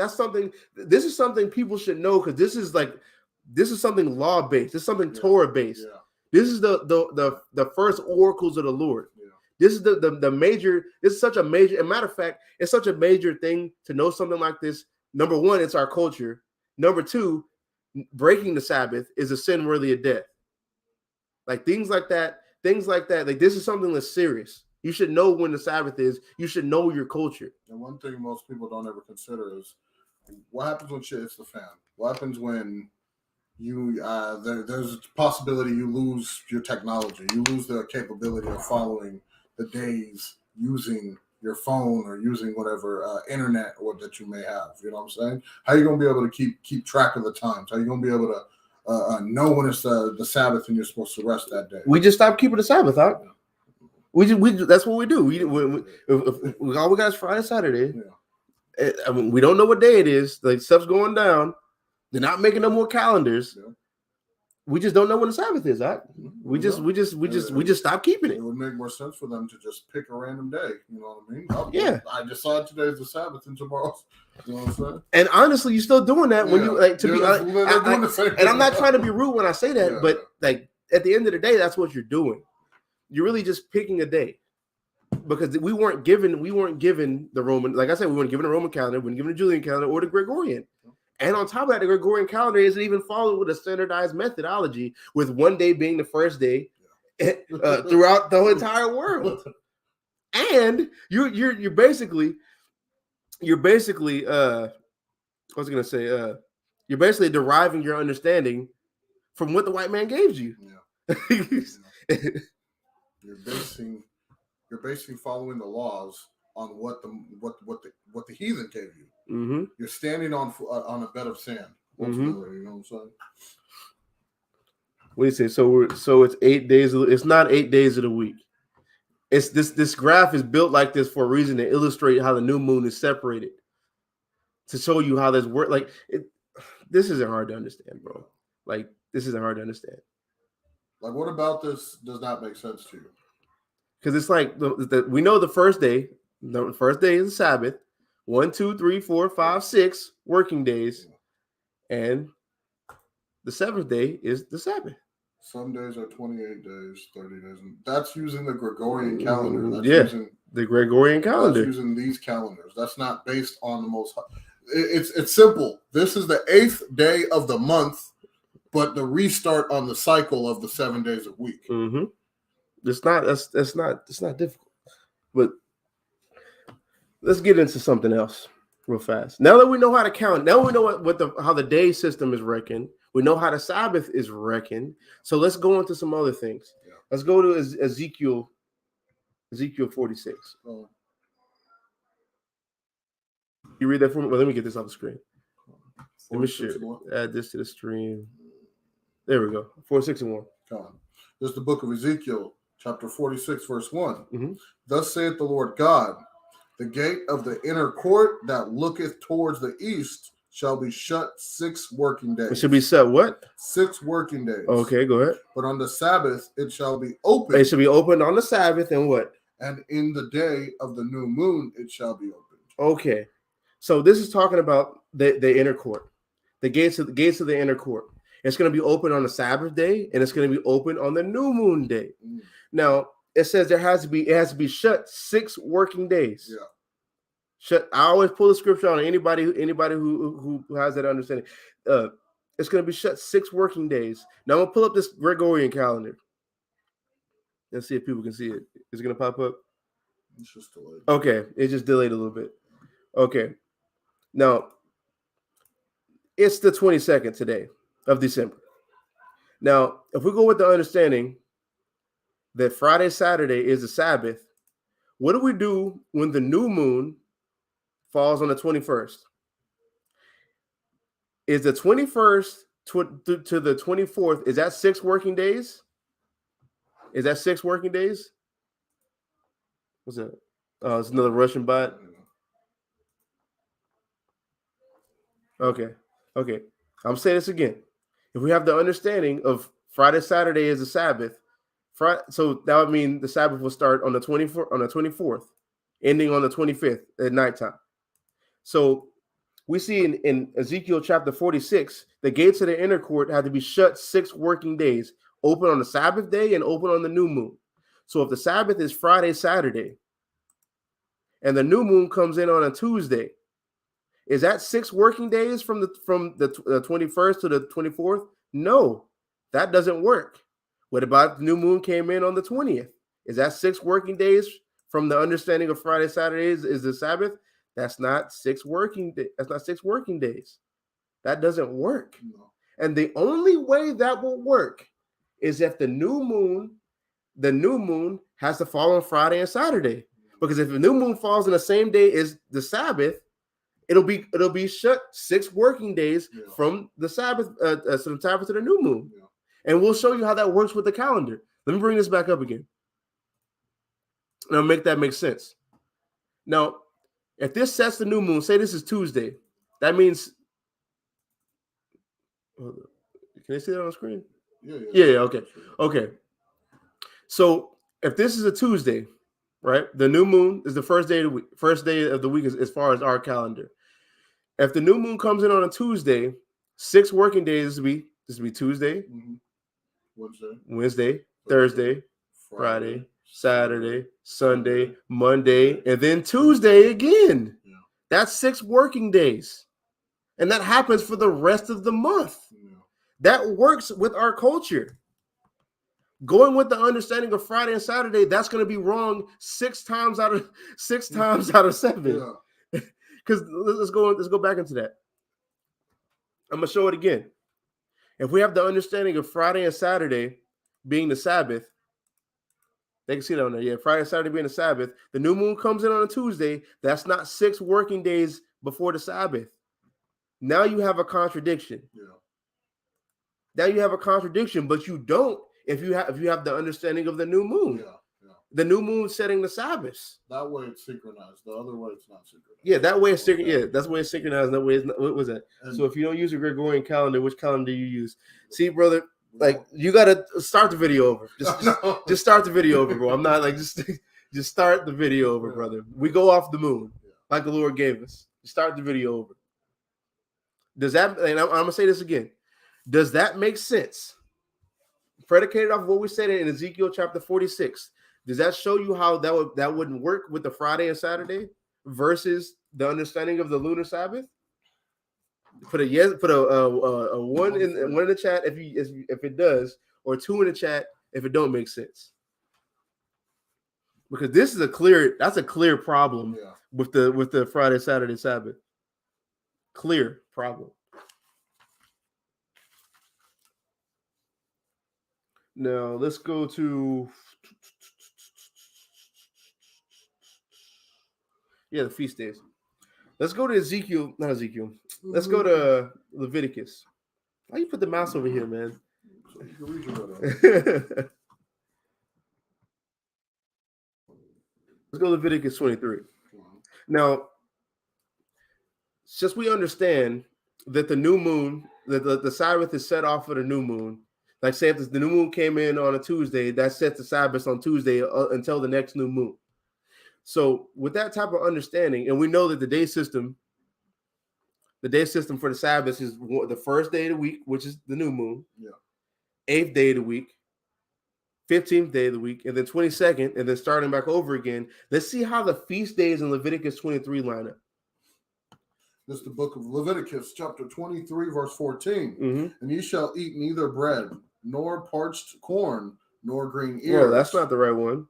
This is something people should know, because this is something law-based. This is something Torah-based. Yeah. This is the first oracles of the Lord. Yeah. This is the major. This is such a major. As a matter of fact, it's such a major thing to know something like this. Number one, it's our culture. Number two, breaking the Sabbath is a sin worthy of death. Like things like that. Like this is something that's serious. You should know when the Sabbath is. You should know your culture. And one thing most people don't ever consider is what happens when shit hits the fan. What happens when you there's a possibility you lose your technology. You lose the capability of following the days using your phone or using whatever internet or that you may have. You know what I'm saying? How are you going to be able to keep track of the times? How are you going to be able to know when it's the Sabbath and you're supposed to rest that day? We just stopped keeping the Sabbath, huh? We that's what we do. We all we got is Friday, Saturday. Yeah. I mean, we don't know what day it is. Like, stuff's going down. They're not making no more calendars. Yeah. We just don't know when the Sabbath is, huh? We just stop keeping it. It would make more sense for them to just pick a random day. You know what I mean? Yeah. I decided today's the Sabbath and tomorrow's. You know what I'm saying? And honestly, you're still doing that when you like to be. And I'm not trying to be rude when I say that, but like at the end of the day, that's what you're doing. You're really just picking a day, because we weren't given the Roman, like I said, we weren't given a Roman calendar, we weren't given a Julian calendar or the Gregorian. And on top of that, the Gregorian calendar isn't even followed with a standardized methodology, with one day being the first day throughout the whole entire world. And you're basically you're basically deriving your understanding from what the white man gave you. Yeah. You're basically following the laws on what the heathen gave you. Mm-hmm. You're standing on a bed of sand. Mm-hmm. You know what I'm saying? What do you say? So it's 8 days. It's not 8 days of the week. It's this graph is built like this for a reason, to illustrate how the new moon is separated, to show you how this works. Like this isn't hard to understand, bro. Like this isn't hard to understand. Like, what about this does not make sense to you? Because it's like we know the first day is the Sabbath. 1, 2, 3, 4, 5, 6 working days, and the seventh day is the Sabbath. Some days are 28 days, 30 days. That's using the Gregorian calendar. That's using the Gregorian calendar. That's using these calendars. That's not based on the most. It's simple. This is the 8th day of the month, but the restart on the cycle of the 7 days a week. Mm-hmm. It's not difficult, but let's get into something else real fast. Now that we know how to count, now we know how the day system is reckoned. We know how the Sabbath is reckoned. So let's go into some other things. Yeah. Let's go to Ezekiel 46. Oh. You read that for me? Well, let me get this off the screen. Let me share. Add this to the stream. There we go. 46 and 1. Come on. This is the book of Ezekiel, chapter 46, verse 1. Mm-hmm. Thus saith the Lord God, the gate of the inner court that looketh towards the east shall be shut 6 working days. It should be shut what? 6 working days. Okay, go ahead. But on the Sabbath it shall be open. It should be opened on the Sabbath, and what? And in the day of the new moon it shall be opened. Okay. So this is talking about the inner court. The gates of the inner court. It's going to be open on the Sabbath day, and it's going to be open on the new moon day. Mm. Now, it says it has to be shut 6 working days. Yeah. Shut. I always pull the scripture on anybody who has that understanding. It's going to be shut 6 working days. Now I'm going to pull up this Gregorian calendar. Let's see if people can see it. Is it going to pop up? It's just delayed. Okay, it just delayed a little bit. Okay. Now, it's the 22nd today of December. Now, if we go with the understanding that Friday, Saturday is the Sabbath, What do we do when the new moon falls on the 21st? Is the 21st to the 24th, is that 6 working days? Is that 6 working days? What's that? Oh, it's another Russian bot. Okay. Okay. I'm saying this again. If we have the understanding of Friday, Saturday is the Sabbath, so that would mean the Sabbath will start on the 24th, ending on the 25th at nighttime. So we see in Ezekiel chapter 46, the gates of the inner court had to be shut 6 working days, open on the Sabbath day and open on the new moon. So if the Sabbath is Friday, Saturday, and the new moon comes in on a Tuesday, is that 6 working days from the 21st to the 24th? No, that doesn't work. What about the new moon came in on the 20th? Is that 6 working days from the understanding of Friday, Saturdays is the Sabbath? That's not 6 working days. That's not 6 working days. That doesn't work. No. And the only way that will work is if the new moon has to fall on Friday and Saturday. Because if the new moon falls on the same day as the Sabbath, it'll be shut 6 working days from the Sabbath, so the Sabbath to the new moon. Yeah. And we'll show you how that works with the calendar. Let me bring this back up again. And I'll make that make sense. Now, if this sets the new moon, say this is Tuesday, that means, can I see that on the screen? Yeah, okay. Okay. So if this is a Tuesday, right? The new moon is the first day of the week as far as our calendar. If the new moon comes in on a Tuesday, 6 working days this will be Tuesday, Wednesday, Thursday, Friday, Saturday, Sunday, Monday, and then Tuesday again. Yeah. That's 6 working days. And that happens for the rest of the month. Yeah. That works with our culture. Going with the understanding of Friday and Saturday, that's going to be wrong 6 times out of 7. Yeah. Because let's go back into that. I'm going to show it again. If we have the understanding of Friday and Saturday being the Sabbath, they can see that on there. Yeah, Friday and Saturday being the Sabbath. The new moon comes in on a Tuesday. That's not 6 working days before the Sabbath. Now you have a contradiction. Yeah. Now you have a contradiction, but you don't if you have the understanding of the new moon. Yeah. The new moon setting the Sabbaths. That way it's synchronized. The other way it's not synchronized. Yeah, that way it's synchronized. Yeah, that's the way it's synchronized. That way it's not, what was that? And so if you don't use a Gregorian calendar, which calendar do you use? See, brother, like you gotta start the video over. Just start the video over, bro. I'm not like just start the video over, brother. We go off the moon like the Lord gave us. Start the video over. Does that? And I'm gonna say this again. Does that make sense? Predicated off of what we said in Ezekiel chapter 46. Does that show you how that wouldn't work with the Friday and Saturday versus the understanding of the lunar Sabbath? Put a yes, put a 1 in the chat if it does, or 2 in the chat if it don't make sense. Because this is a clear problem with the Friday, Saturday, Sabbath. Clear problem. Now let's go to the feast days. Let's go to Ezekiel, not Ezekiel. Let's go to Leviticus. Why you put the mouse over here, man? Let's go to Leviticus 23. Now, since we understand that the new moon, that the Sabbath is set off for the new moon, like say if the new moon came in on a Tuesday, that sets the Sabbath on Tuesday until the next new moon. So with that type of understanding, and we know that the day system for the Sabbath is the first day of the week, which is the new moon, 8th day of the week, 15th day of the week, and then 22nd, and then starting back over again. Let's see how the feast days in Leviticus 23 line up. This is the book of Leviticus, chapter 23, verse 14. Mm-hmm. And you shall eat neither bread, nor parched corn, nor green ears. Well, that's not the right one.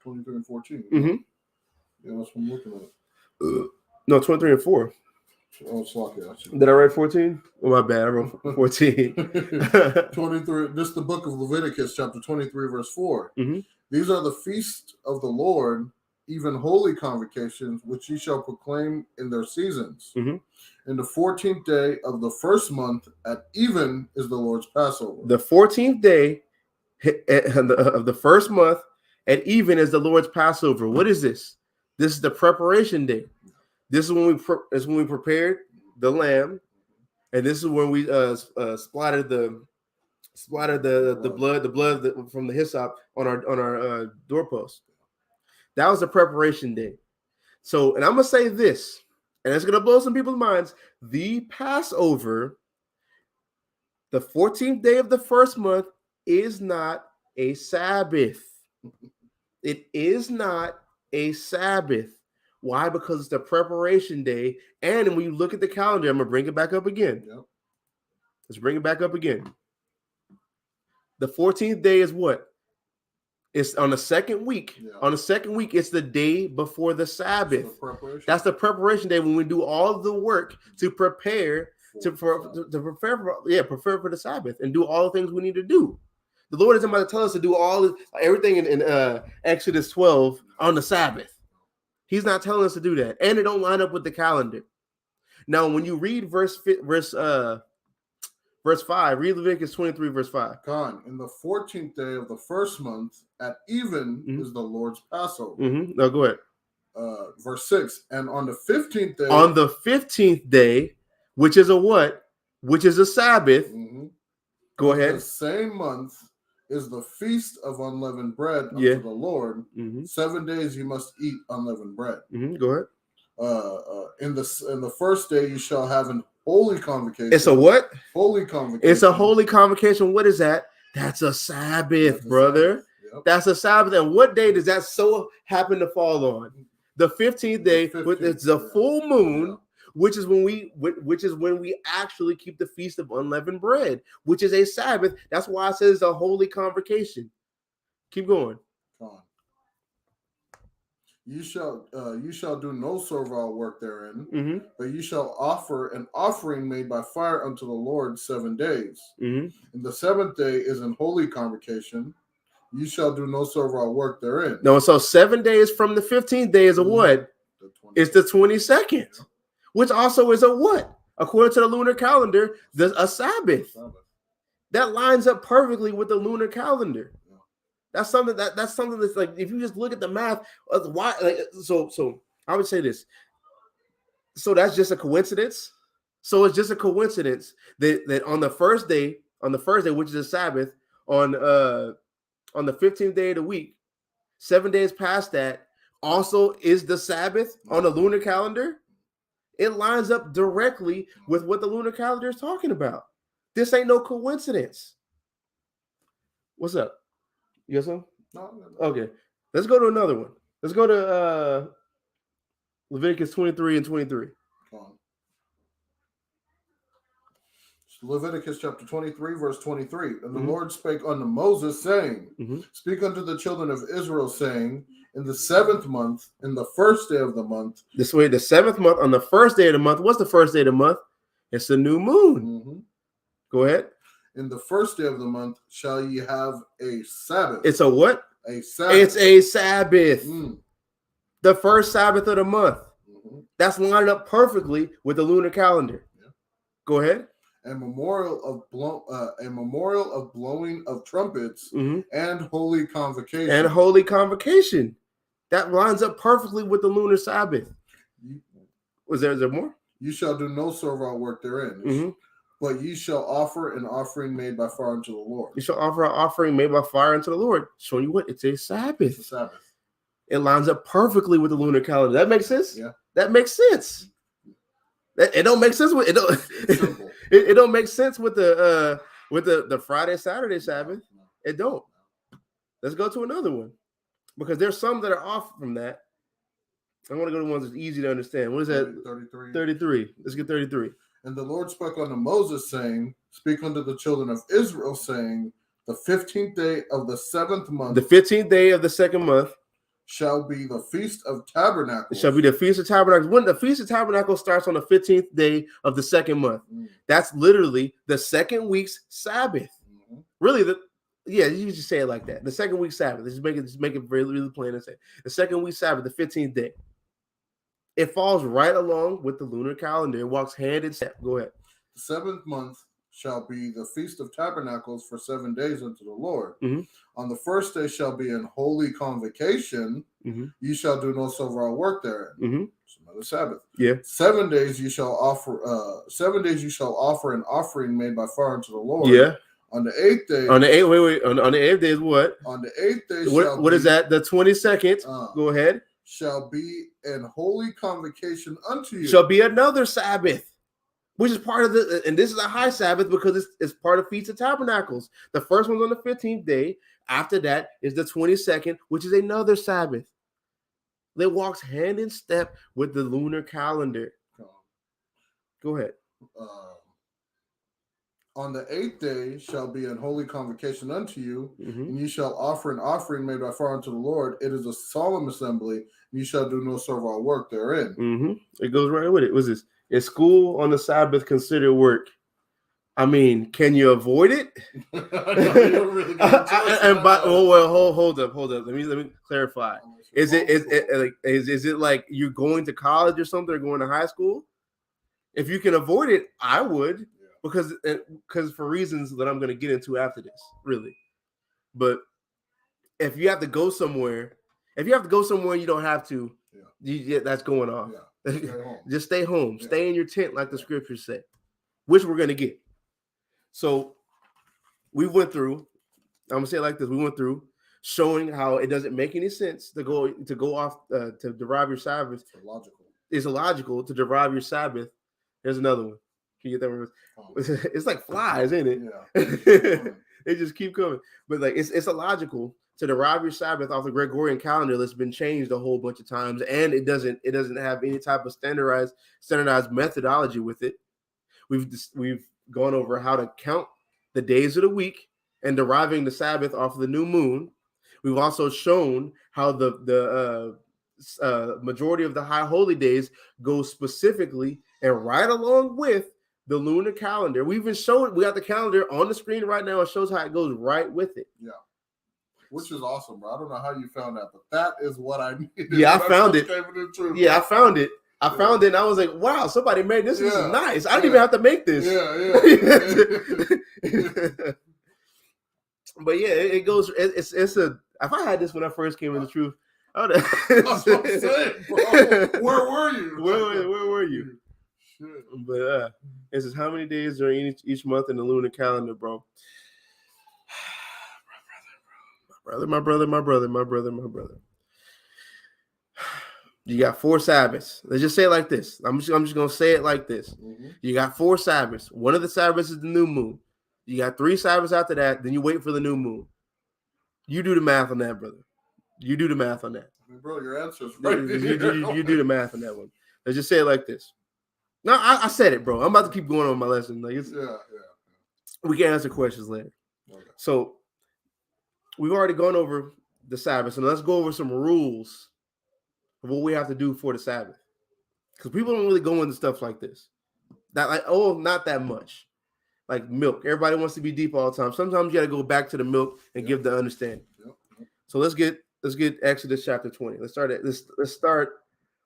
23 and 14. Mm-hmm. Yeah, that's what I'm looking at. No, 23 and 4. Oh, it's like that. Did I write 14? Oh, my bad. I wrote 14. 23. This is the book of Leviticus, chapter 23, verse 4. Mm-hmm. These are the feasts of the Lord even holy convocations, which ye shall proclaim in their seasons. Mhm. In the 14th day of the first month at even is the Lord's Passover. The 14th day of the first month at even is the Lord's Passover. What is this? This is the preparation day. This is when we prepared the lamb, and this is when we splattered the blood from the hyssop on our doorpost. That was the preparation day. So, and I'm gonna say this, and it's gonna blow some people's minds. The Passover, the 14th day of the first month, is not a Sabbath. It is not a Sabbath. Why? Because it's the preparation day. And when you look at the calendar, I'm gonna bring it back up again. Yep. Let's bring it back up again. The 14th day is what? It's on the second week. Yeah. On the second week, it's the day before the Sabbath. That's the preparation day when we do all the work to prepare prepare for the Sabbath and do all the things we need to do. The Lord isn't about to tell us to do everything in Exodus 12 on the Sabbath. He's not telling us to do that, and it don't line up with the calendar. Now, when you read verse 5, read Leviticus 23, verse 5. In the 14th day of the first month at even is the Lord's Passover. No, go ahead. Verse 6, and on the 15th day. On the 15th day, which is a what? Which is a Sabbath. Go ahead. The same month is the feast of unleavened bread unto the Lord. 7 days you must eat unleavened bread. Go ahead. In the first day you shall have an holy convocation. It's a what? Holy convocation. It's a holy convocation. What is that? That's a Sabbath, brother. Yep. That's a Sabbath. And what day does that so happen to fall on? The 15th day. It's the full moon, which is when we actually keep the feast of unleavened bread, which is a Sabbath. That's why it says a holy convocation. Keep going. You shall do no servile work therein, but you shall offer an offering made by fire unto the Lord 7 days. And the 7th day is an holy convocation. You shall do no servile work therein. No, so 7 days from the 15th day is a what? It's the 22nd, which also is a what? According to the lunar calendar, there's a Sabbath. That lines up perfectly with the lunar calendar. That's something that's like, if you just look at the math, why? So I would say this. So that's just a coincidence. So it's just a coincidence that on the first day, which is a Sabbath, on the 15th day of the week, 7 days past that also is the Sabbath on the lunar calendar. It lines up directly with what the lunar calendar is talking about. This ain't no coincidence. What's up? You got some? No. Okay. Let's go to another one. Let's go to Leviticus 23 and 23. Leviticus chapter 23, verse 23. And the Lord spake unto Moses, saying, Speak unto the children of Israel, saying, in the 7th month, in the first day of the month. This way, the 7th month, on the first day of the month. What's the first day of the month? It's the new moon. Go ahead. In the first day of the month shall ye have a Sabbath. It's a what? A Sabbath. It's a Sabbath. The first Sabbath of the month. That's lined up perfectly with the lunar calendar. Go ahead. A memorial of blowing of trumpets and holy convocation. That lines up perfectly with the lunar Sabbath. Is there more? You shall do no servile work therein. But ye shall offer an offering made by fire unto the Lord. You shall offer an offering made by fire unto the Lord. Showing you what? It's a Sabbath. It's a Sabbath. It lines up perfectly with the lunar calendar. That makes sense? Yeah. That makes sense. It don't make sense with it. It don't make sense with the Friday, Saturday Sabbath. It don't. Let's go to another one. Because there's some that are off from that. I want to go to ones that's easy to understand. What is that? 33. Let's get 33. And the Lord spoke unto Moses, saying, Speak unto the children of Israel, saying, The 15th day of the 7th month. The 15th day of the second month. Shall be the Feast of Tabernacles. It shall be the Feast of Tabernacles. When the Feast of Tabernacles starts on the 15th day of the second month. That's literally the second week's Sabbath. Really, Yeah, you just say it like that. The second week Sabbath. Just make it really, really plain and say the second week Sabbath, the 15th day. It falls right along with the lunar calendar. It walks hand in step. Go ahead. The 7th month shall be the Feast of Tabernacles for 7 days unto the Lord. On the first day shall be an holy convocation. You shall do no servile work therein. It's another Sabbath. Yeah. 7 days you shall offer. 7 days you shall offer an offering made by fire unto the Lord. Yeah. On the 8th day. On the 8th. Wait. On the 8th day is what? On the 8th day. What is that? The 22nd. Go ahead. Shall be an holy convocation unto you. Shall be another Sabbath, which is part of the, and this is a high Sabbath because it's part of Feast of Tabernacles. The first one's on the 15th day. After that is the 22nd, which is another Sabbath. That walks hand in step with the lunar calendar. Go ahead. On the 8th day shall be an holy convocation unto you, and you shall offer an offering made by fire unto the Lord. It is a solemn assembly, and you shall do no servile work therein. It goes right with it. What's this? Is school on the Sabbath considered work? I mean, can you avoid it? Hold up. Let me clarify. Is it like you're going to college or something, or going to high school? If you can avoid it, I would. Because for reasons that I'm going to get into after this, really. But if you have to go somewhere, you don't have to. That's going off. Just stay home. Stay in your tent, like the scriptures say, which we're going to get. So we went through. I'm gonna say it like this: we went through showing how it doesn't make any sense to go off to derive your Sabbath. It's illogical to derive your Sabbath. There's another one. Can you get that one? It's like flies, ain't it? Yeah. They just keep coming. But like it's illogical to derive your Sabbath off the Gregorian calendar that's been changed a whole bunch of times, and it doesn't have any type of standardized methodology with it. We've gone over how to count the days of the week and deriving the Sabbath off of the new moon. We've also shown how the majority of the high holy days go specifically and right along with the lunar calendar. We even showed, we got the calendar on the screen right now. It shows how it goes right with it. Yeah. Which is awesome, bro. I don't know how you found that, but that is what I needed. Yeah, I found it. Yeah, I found it. I found it and I was like, wow, somebody made this. This is nice. I didn't even have to make this. But yeah, it goes, it's a, if I had this when I first came in the truth, I would have. That's what I'm saying, bro. Where were you? Where were you? Shit. But this is how many days are in each month in the lunar calendar, bro. My brother. You got 4 Sabbaths. Let's just say it like this. I'm just gonna say it like this. You got 4 Sabbaths. One of the Sabbaths is the new moon. You got 3 Sabbaths after that. Then you wait for the new moon. You do the math on that, brother. You do the math on that. I mean, bro, your answer's right. You do the math on that one. Let's just say it like this. No, I said it, bro. I'm about to keep going on my lesson. Like it's we can answer questions later. Okay. So we've already gone over the Sabbath, so let's go over some rules of what we have to do for the Sabbath. Because people don't really go into stuff like this. Not that much. Like milk. Everybody wants to be deep all the time. Sometimes you got to go back to the milk and give the understanding. So let's get Exodus chapter 20. Let's start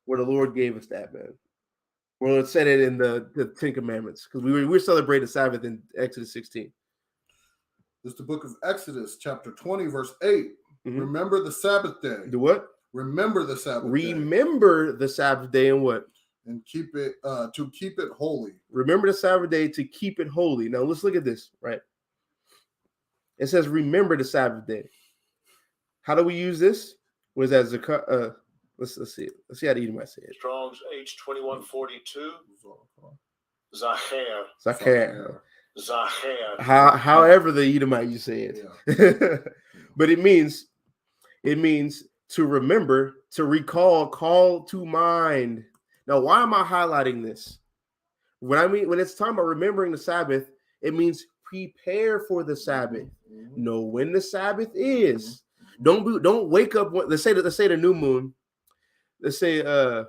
where the Lord gave us that, man. Well, it said it in the 10 Commandments, because we're celebrating Sabbath in Exodus 16. It's the book of Exodus, chapter 20, verse 8. Remember the Sabbath day. Do what? Remember the Sabbath day. Remember the Sabbath day and what? And keep it to keep it holy. Remember the Sabbath day to keep it holy. Now let's look at this, right? It says remember the Sabbath day. How do we use this? What is that? Let's see it. Let's see how the Edomite say it. Strong's H2142. Zacher. However the Edomite you say it. Yeah. But it means to remember, to recall, call to mind. Now, why am I highlighting this? When it's talking about remembering the Sabbath, it means prepare for the Sabbath. Know when the Sabbath is. Don't wake up when, let's say the new moon. Let's say I'm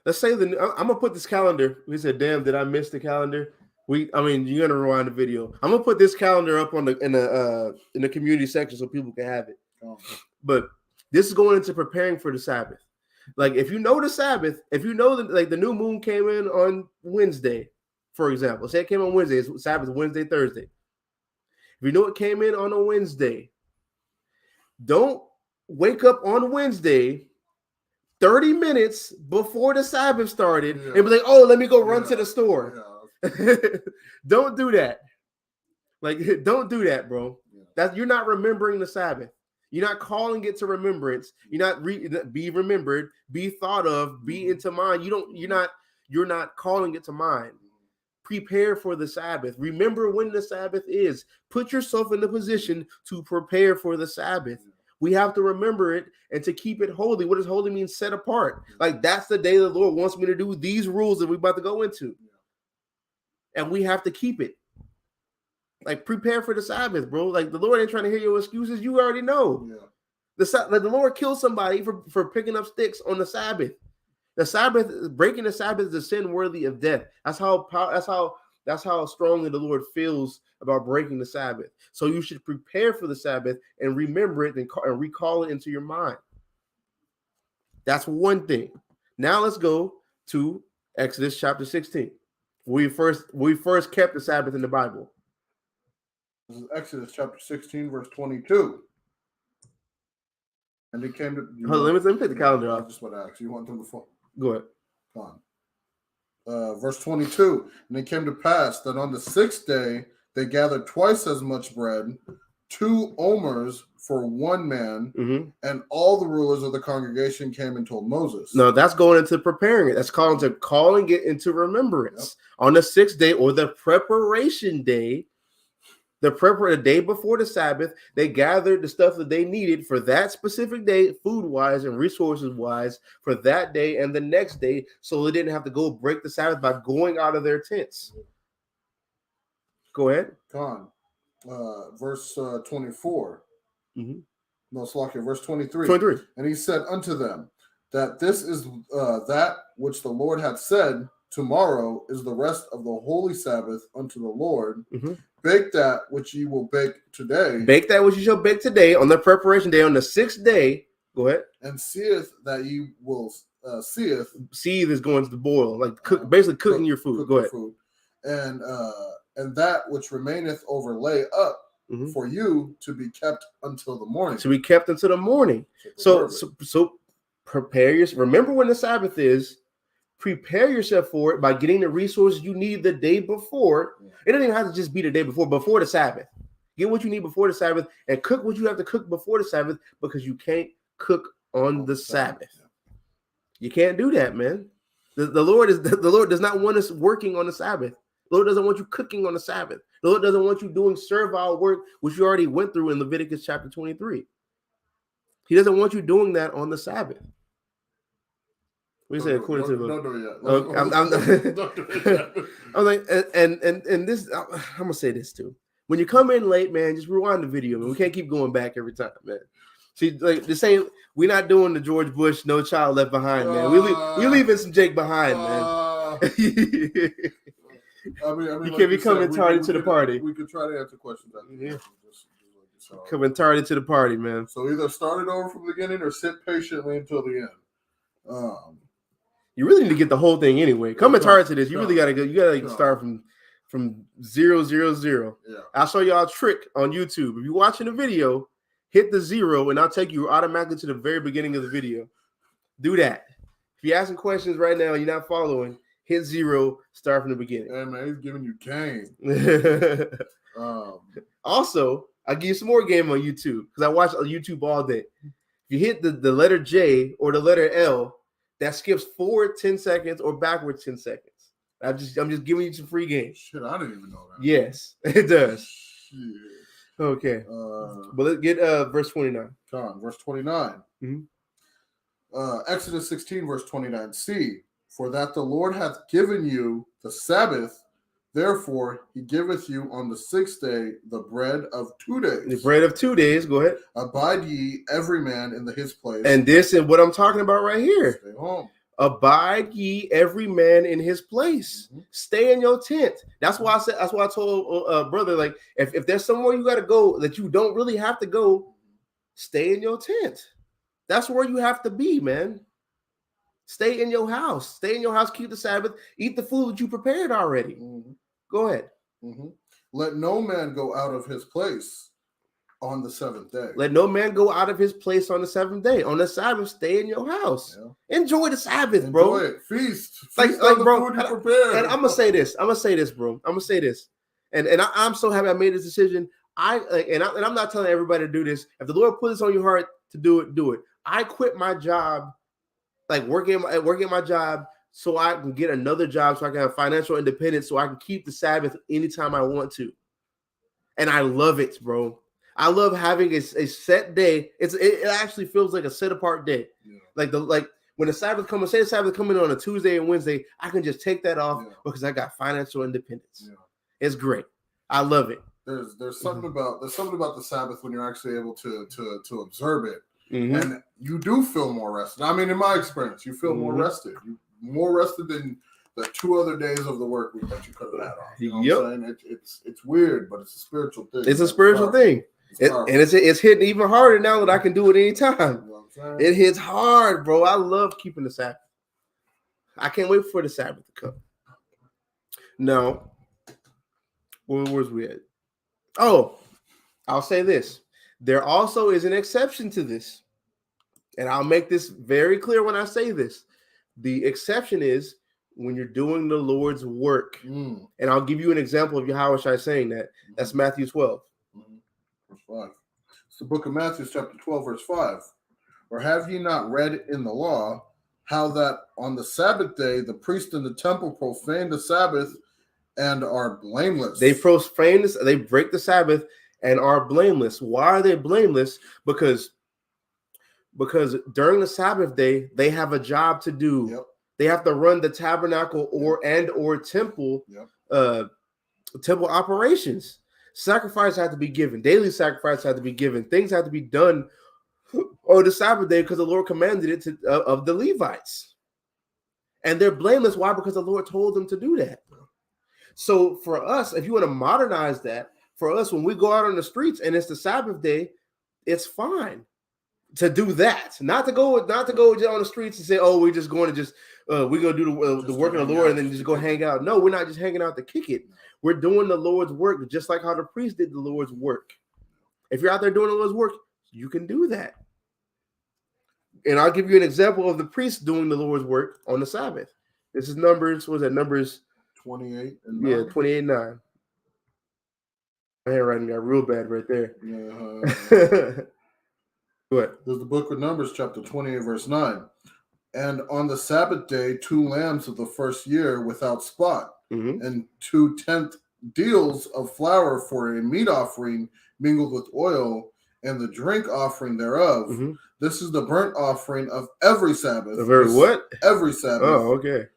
gonna put this calendar. We said, damn, did I miss the calendar? I mean, you're gonna rewind the video. I'm gonna put this calendar up on in the community section so people can have it. Oh. But this is going into preparing for the Sabbath. Like, if you know the Sabbath, if you know that, like, the new moon came in on Wednesday, for example, say it came on Wednesday, it's Sabbath Wednesday, Thursday. If you know it came in on a Wednesday, don't wake up on Wednesday 30 minutes before the Sabbath started and be like, oh, let me go run to the store. Don't do that. Like, don't do that, bro. You're not remembering the Sabbath. You're not calling it to remembrance. You're not be remembered, be thought of, be into mind. You're not calling it to mind. Prepare for the Sabbath. Remember when the Sabbath is. Put yourself in the position to prepare for the Sabbath. We have to remember it and to keep it holy. What does holy mean? Set apart. Like, that's the day the Lord wants me to do these rules that we're about to go into. And we have to keep it. Like, prepare for the Sabbath, bro. Like, the Lord ain't trying to hear your excuses. You already know. The Lord killed somebody for picking up sticks on the Sabbath. The Sabbath, breaking the Sabbath is a sin worthy of death. That's how strongly the Lord feels about breaking the Sabbath. So you should prepare for the Sabbath and remember it and recall it into your mind. That's one thing. Now let's go to Exodus chapter 16. We first kept the Sabbath in the Bible. This is Exodus chapter 16, verse 22. And it came to... Let me take the calendar off. I just want to ask. You want them before? Go ahead. Come on. Verse 22. And it came to pass that on the 6th day, they gathered twice as much bread, 2 omers for one man, and all the rulers of the congregation came and told Moses. No, that's going into preparing it. That's calling it into remembrance. On the 6th day, or the preparation day, the day before the Sabbath, they gathered the stuff that they needed for that specific day, food-wise and resources-wise, for that day and the next day, so they didn't have to go break the Sabbath by going out of their tents. Go ahead. Come on. Verse 24. No, Slakia, verse 23. 23. And he said unto them, that this is that which the Lord hath said, tomorrow is the rest of the holy Sabbath unto the Lord. Bake that which ye will bake today. Bake that which you shall bake today on the preparation day, on the 6th day. Go ahead. And seeth that ye will seeth. Seethe is going to boil, like basically cooking your food. Go ahead. Food. And that which remaineth overlay up for you to be kept until the morning. To be kept until the morning. So prepare yourself. Remember when the Sabbath is. Prepare yourself for it by getting the resources you need the day before. It doesn't even have to just be the day before the Sabbath. Get what you need before the Sabbath and cook what you have to cook before the Sabbath, because you can't cook on the Sabbath. You can't do that, man. The Lord does not want us working on the Sabbath. The Lord doesn't want you cooking on the Sabbath. The Lord doesn't want you doing servile work, which you already went through in Leviticus chapter 23. He doesn't want you doing that on the Sabbath. We say according to the. Don't do it yet. I'm like, and this. I'm gonna say this too. When you come in late, man, just rewind the video. Man. We can't keep going back every time, man. See, like this ain't. We're not doing the George Bush "No Child Left Behind," man. We leaving some Jake behind, man. I mean, you can't be coming tardy to the party. We could try to answer questions. Coming tardy to the party, man. So either start it over from the beginning or sit patiently until the end. You really need to get the whole thing anyway. Coming tardy to this, you really gotta go. You gotta start from 0, 0, 0. Yeah. I'll show y'all a trick on YouTube. If you're watching the video, hit the 0, and I'll take you automatically to the very beginning of the video. Do that. If you're asking questions right now, you're not following. Hit 0. Start from the beginning. Hey man, he's giving you game. Also, I'll give you some more game on YouTube because I watch YouTube all day. If you hit the letter J or the letter L, that skips forward 10 seconds or backward 10 seconds. I'm just giving you some free game. Shit, I didn't even know that. Yes, it does. Shit. Okay. But let's get verse 29. Come on, verse 29. Exodus 16, verse 29. See, for that the Lord hath given you the Sabbath, therefore he giveth you on the 6th day the bread of 2 days. The bread of 2 days. Go ahead. Abide ye every man in his place. And this is what I'm talking about right here. Stay home. abide ye every man in his place. Stay in your tent. That's why I said. That's why I told brother, like, if there's somewhere you got to go that you don't really have to go, stay in your tent. That's where you have to be, man. Stay in your house. Stay in your house. Keep the Sabbath. Eat the food that you prepared already. Go ahead. Let no man go out of his place on the seventh day. Let no man go out of his place on the seventh day. On the Sabbath, stay in your house. Enjoy the Sabbath, bro. Enjoy it. Feast. Like on the bro. food you prepared. And I'm gonna say this, bro. I'm gonna say this, and I'm so happy I made this decision. And I'm not telling everybody to do this. If the Lord put this on your heart to do it, do it. I quit my job, like working my job, so I can get another job, so I can have financial independence, so I can keep the Sabbath anytime I want to. And I love it, bro. I love having a set day. It actually feels like a set apart day. Like when the Sabbath comes, say the Sabbath coming on a Tuesday and Wednesday, I can just take that off because I got financial independence. It's great. I love it. There's something about the Sabbath when you're actually able to observe it, and you do feel more rested. I mean, in my experience, you feel more rested. You more rested than the 2 other days of the work week that you could have had off. You know what I'm saying? It's weird, but it's a spiritual thing. It's a spiritual thing. It's hitting even harder now that I can do it anytime. You know what I'm saying? It hits hard, bro. I love keeping the Sabbath. I can't wait for the Sabbath to come. No. Where's we at? Oh, I'll say this. There also is an exception to this. And I'll make this very clear when I say this. The exception is when you're doing the Lord's work. And I'll give you an example of Yahushua saying that. That's Matthew 12. Verse 5. It's the book of Matthew, chapter 12, verse 5. Or have ye not read in the law how that on the Sabbath day the priest in the temple profane the Sabbath and are blameless? They profane this, they break the Sabbath and are blameless. Why are they blameless? Because during the Sabbath day, they have a job to do. They have to run the tabernacle or temple, temple operations. Sacrifice have to be given. Daily sacrifice have to be given. Things have to be done on the Sabbath day because the Lord commanded it of the Levites. And they're blameless. Why? Because the Lord told them to do that. So for us, if you want to modernize that, for us, when we go out on the streets and it's the Sabbath day, it's fine to do that. Not to go on the streets and say, "Oh, we're just going to we're gonna do the work of the Lord and then just go hang out." No, we're not just hanging out to kick it. We're doing the Lord's work, just like how the priest did the Lord's work. If you're out there doing the Lord's work, you can do that. And I'll give you an example of the priest doing the Lord's work on the Sabbath. This is Numbers. What was that? Numbers 28. 28:9. My handwriting got real bad right there. What? There's the book of Numbers, chapter 28, verse 9. And on the Sabbath day, 2 lambs of the first year without spot, and 2 tenth deals of flour for a meat offering mingled with oil, and the drink offering thereof. This is the burnt offering of every Sabbath. Every Sabbath. Oh, okay.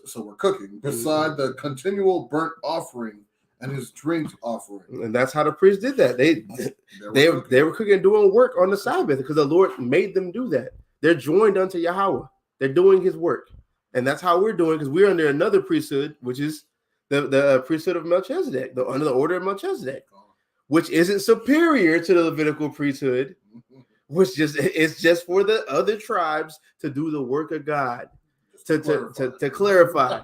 So we're cooking beside the continual burnt offering and his drink offering. And that's how the priests did that. They were cooking and doing work on the Sabbath because the Lord made them do that. They're joined unto Yahweh. They're doing his work. And that's how we're doing, because we're under another priesthood, which is the priesthood of Melchizedek, under the order of Melchizedek, which isn't superior to the Levitical priesthood, which it's just for the other tribes to do the work of God. To clarify,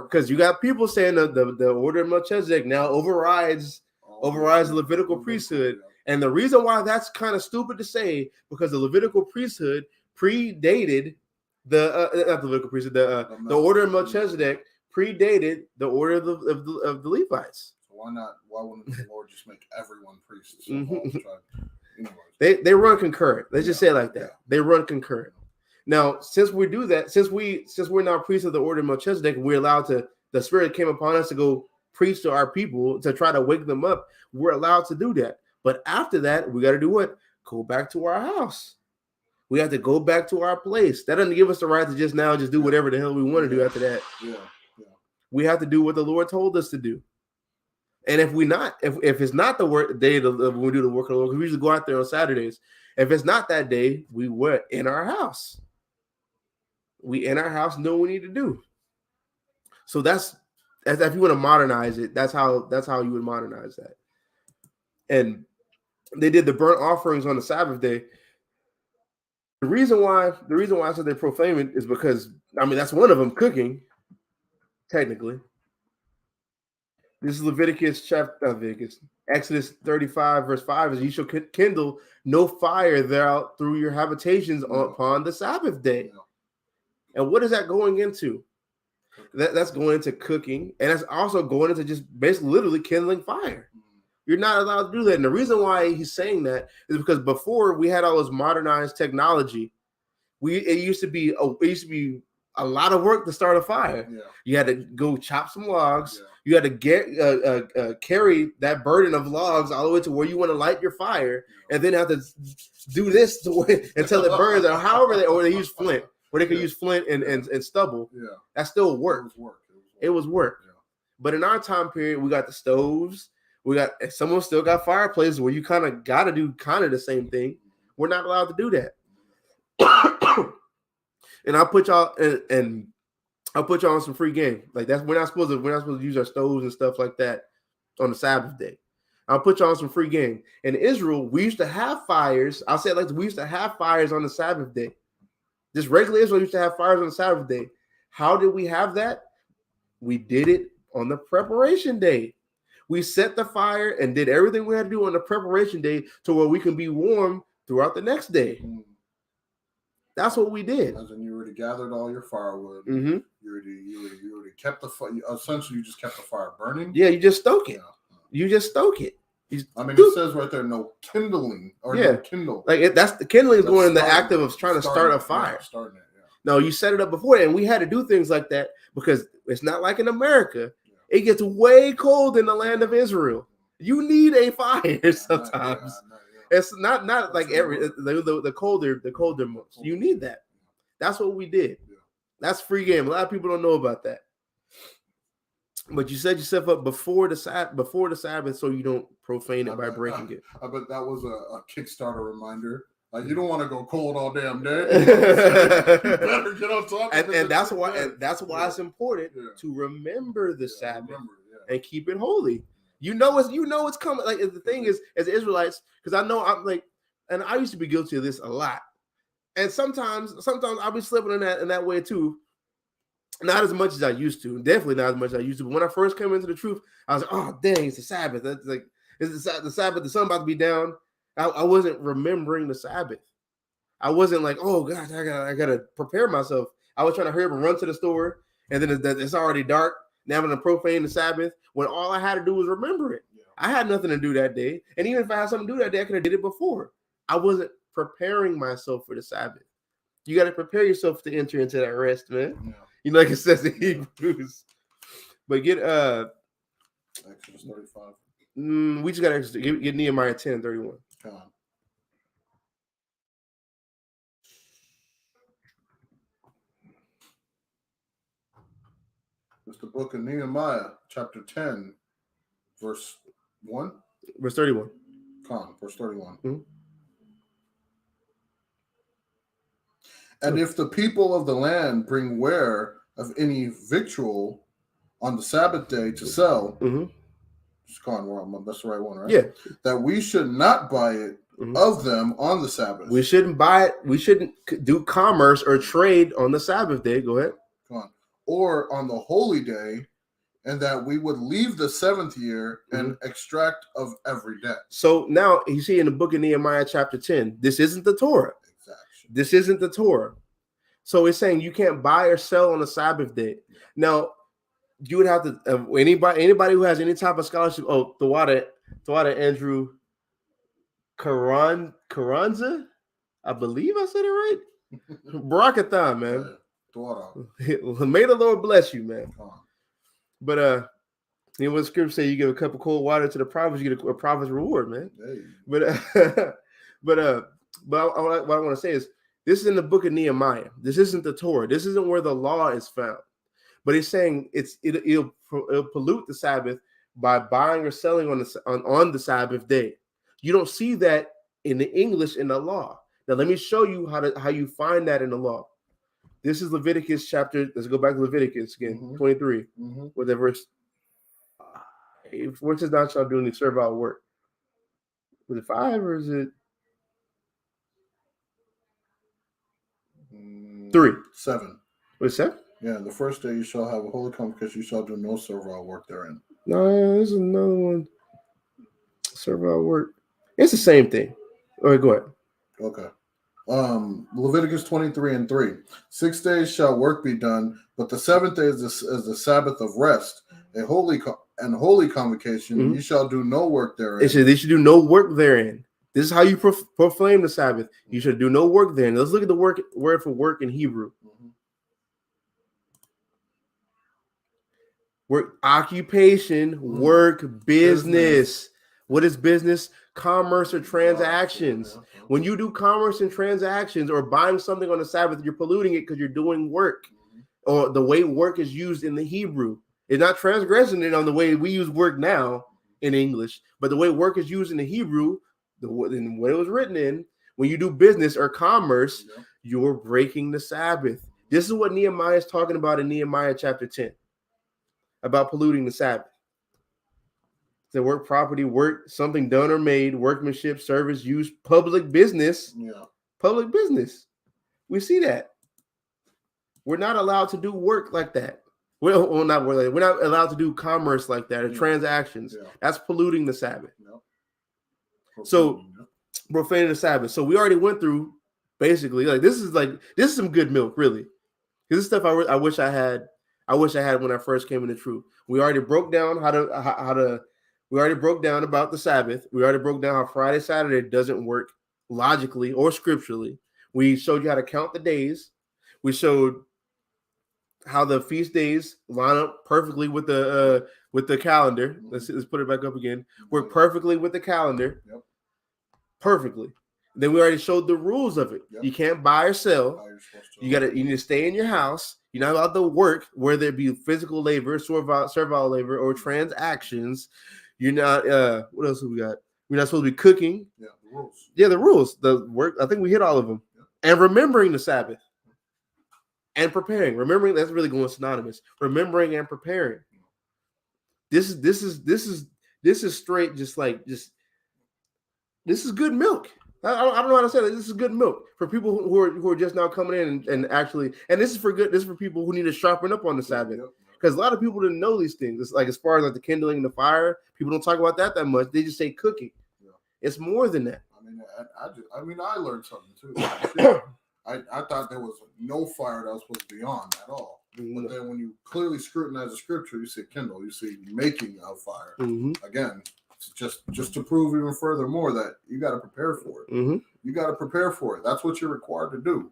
because you got people saying the order of Melchizedek now overrides the Levitical priesthood, and the reason why that's kind of stupid to say, because the Levitical priesthood predated not the Levitical priesthood, the order of Melchizedek predated the order of the Levites. Why not? Why wouldn't the Lord just make everyone priests? They run concurrent. Let's just say it like that. They run concurrent. Now, since we do that, since we're now priests of the order of Melchizedek, we're allowed to. The Spirit came upon us to go preach to our people to try to wake them up. We're allowed to do that. But after that, we got to do what? Go back to our house. We have to go back to our place. That doesn't give us the right to just do whatever the hell we want to do after that. We have to do what the Lord told us to do. And if it's not the work day when we do the work of the Lord, because we usually go out there on Saturdays. If it's not that day, we were in our house. we in our house know what we need to do. So that's if you want to modernize it, that's how you would modernize that. And they did the burnt offerings on the Sabbath day. The reason why I said they profane it is because, I mean, that's one of them, cooking, technically. This is Exodus 35, verse 5 is, you shall kindle no fire there through your habitations upon the Sabbath day. And what is that going into? That's going into cooking, and that's also going into just basically literally kindling fire. You're not allowed to do that. And the reason why he's saying that is because before we had all this modernized technology, it used to be a lot of work to start a fire. Yeah. You had to go chop some logs. Yeah. You had to carry that burden of logs all the way to where you want to light your fire, and then have to do this until it burns, or however they use flint, where they could use flint and stubble. Yeah, that still worked. It was work. Yeah. But in our time period, we got the stoves. Some of them still got fireplaces where you kind of got to do kind of the same thing. We're not allowed to do that. And I'll put y'all and I'll put y'all on some free game. Like we're not supposed to use our stoves and stuff like that on the Sabbath day. I'll put y'all on some free game. In Israel, we used to have fires. I'll say it like this, we used to have fires on the Sabbath day. Just regular Israel used to have fires on the Sabbath day. How did we have that? We did it on the preparation day. We set the fire and did everything we had to do on the preparation day to where we can be warm throughout the next day. That's what we did. As in, you already gathered all your firewood. Mm-hmm. You already kept the fire. Essentially, you just kept the fire burning. Yeah, you just stoke it. You just stoke it. It says right there, no kindling or no kindle. Like that's the kindling is going in the act of trying to start a fire. Starting it. Yeah. No, you set it up before, and we had to do things like that because it's not like in America. It gets way cold in the land of Israel. You need a fire sometimes. It's not like the colder months. You need that. That's what we did. That's free game. A lot of people don't know about that. But you set yourself up before the Sabbath so you don't profane it by breaking it. I bet that was a Kickstarter reminder. Like, you don't want to go cold all damn day. You better get on top of it. And that's why it's important to remember the Sabbath and keep it holy. You know it's coming. Like, the thing is, as Israelites, because I know I'm like, and I used to be guilty of this a lot. And sometimes I'll be slipping in that way too. Not as much as I used to. Definitely not as much as I used to. But when I first came into the truth, I was like, oh dang, it's the Sabbath. That's like, it's the Sabbath. The sun about to be down. I wasn't remembering the Sabbath. I wasn't like, oh gosh, I gotta prepare myself. I was trying to hurry up and run to the store, and then it's already dark. Now I'm gonna profane the Sabbath when all I had to do was remember it. Yeah. I had nothing to do that day, and even if I had something to do that day, I could have did it before. I wasn't preparing myself for the Sabbath. You got to prepare yourself to enter into that rest, man. Yeah. You know, like it says in Hebrews. But get Exodus 35. We just got to get Nehemiah 10:31. Come on. It's the book of Nehemiah, chapter 10, verse 1. Verse 31. Verse 31. Mm-hmm. And if the people of the land bring ware of any victual on the Sabbath day to sell, that's the right one, right? Yeah. That we should not buy it of them on the Sabbath. We shouldn't buy it. We shouldn't do commerce or trade on the Sabbath day. Go ahead. Or on the holy day, and that we would leave the seventh year and extract of every debt. So now you see in the book of Nehemiah chapter 10, this isn't the Torah. Exactly. This isn't the Torah. So it's saying you can't buy or sell on the Sabbath day. Yeah. Now, you would have to, anybody who has any type of scholarship, Tawada Andrew Carranza, I believe I said it right. Barakathon, man. May the Lord bless you, man. But you know what scripture say? You give a cup of cold water to the prophets, you get a prophet's reward, man. Hey. But what I want to say is, this is in the book of Nehemiah. This isn't the Torah. This isn't where the law is found. But it's saying it'll pollute the Sabbath by buying or selling on the Sabbath day. You don't see that in the English in the law. Now let me show you how you find that in the law. This is Leviticus chapter. Let's go back to Leviticus again, 23, with that verse. Where it says, "Thou shalt do any servile work." Was it 5 or is it 3? 7. What is 7? Yeah, the first day you shall have a holy convocation. You shall do no servile work therein. No, there's another one. Servile work. It's the same thing. All right, go ahead. Okay. Leviticus 23:3. 6 days shall work be done, but the 7th day is the Sabbath of rest, a holy convocation. You shall do no work therein. They should do no work therein. This is how you proclaim the Sabbath. You should do no work therein. Let's look at the word for work in Hebrew. Work, occupation, work, business. What is business? Commerce or transactions. When you do commerce and transactions or buying something on the Sabbath, you're polluting it because you're doing work. Or the way work is used in the Hebrew. It's not transgressing it on the way we use work now in English, but the way work is used in the Hebrew, in what it was written in, when you do business or commerce, you're breaking the Sabbath. This is what Nehemiah is talking about in Nehemiah chapter 10, about polluting the Sabbath. The work, property, work, something done or made, workmanship, service, use, public business. Public business. We see that. We're not allowed to do work like that. We're not allowed to do commerce like that or transactions. That's polluting the Sabbath. So profaning the Sabbath. So we already went through basically this is some good milk, really. This is stuff I wish I had. I wish I had when I first came into truth. We already broke down we already broke down about the Sabbath. We already broke down how Friday, Saturday doesn't work logically or scripturally. We showed you how to count the days. We showed how the feast days line up perfectly with the calendar. Let's put it back up again. Work perfectly with the calendar. Perfectly. Then we already showed the rules of it. You can't buy or sell. You need to stay in your house. You're not allowed to work, whether it be physical labor, servile labor, or transactions. You're not. What else have we got? We're not supposed to be cooking. The rules. Yeah, the rules. The work. I think we hit all of them. And remembering the Sabbath. And preparing. Remembering, that's really going synonymous. Remembering and preparing. This is straight. This is good milk. I don't know how to say that. This is good milk for people who are just now coming in and actually. And this is for people who need to sharpen up on the Sabbath. Because a lot of people didn't know these things. It's like as far as like the kindling the fire, people don't talk about that much. They just say cooking. It's more than that. I learned something too. I thought there was no fire that was supposed to be on at all. But then when you clearly scrutinize the scripture, you see kindle, you see making of fire. Again, just to prove even further more that you got to prepare for it. You got to prepare for it. That's what you're required to do.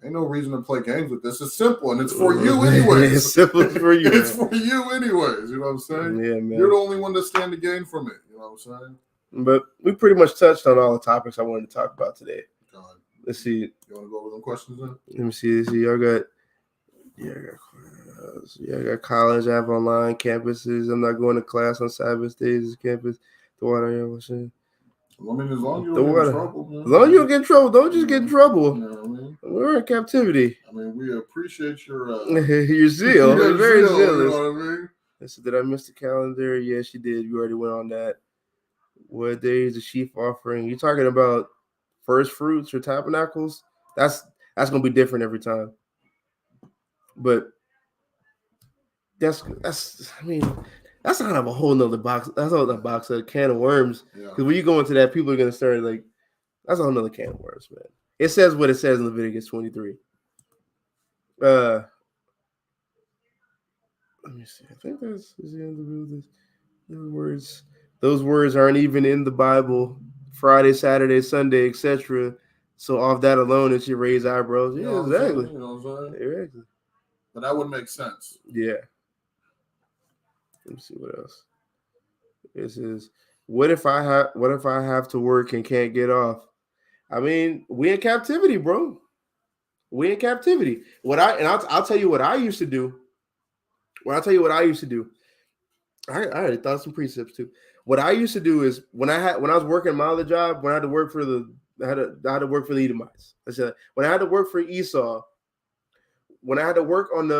Ain't no reason to play games with this. It's simple, and it's for you anyways. It's simple for you. It's for you anyways. You know what I'm saying? Yeah, man. You're the only one that stand to gain from it. You know what I'm saying? But we pretty much touched on all the topics I wanted to talk about today. Let's see. You want to go over them questions then? Let me see. Y'all got, I got college. I have online campuses. I'm not going to class on Sabbath days. Campus. The water. You know what I'm saying? I mean, as long as you don't get in trouble. Man. As long as you don't get in trouble, don't just get in trouble. You know what I mean? We're in captivity. I mean, we appreciate your your zeal. You're very zealous. You know what I mean? I said, did I miss the calendar? Yes, you did. You already went on that. What day is the sheaf offering? You talking about first fruits or tabernacles? That's gonna be different every time. But that's kind of a whole nother box. That's all that box, a can of worms. Because when you go into that, people are gonna start that's a whole nother can of worms, man. It says what it says in Leviticus 23. Let me see. I think that's the end of this. Those words aren't even in the Bible. Friday, Saturday, Sunday, etc. So off that alone, it should raise eyebrows. Yeah, exactly. You know what I'm saying? Exactly. But that would make sense. Yeah. Let me see what else. This is what if I have to work and can't get off? I mean, we in captivity, bro. We in captivity. I'll tell you what I used to do. I already thought of some precepts too. What I used to do is when I was working my other job, when I had to work for I had to work for the Edomites. I said when I had to work for Esau, when I had to work on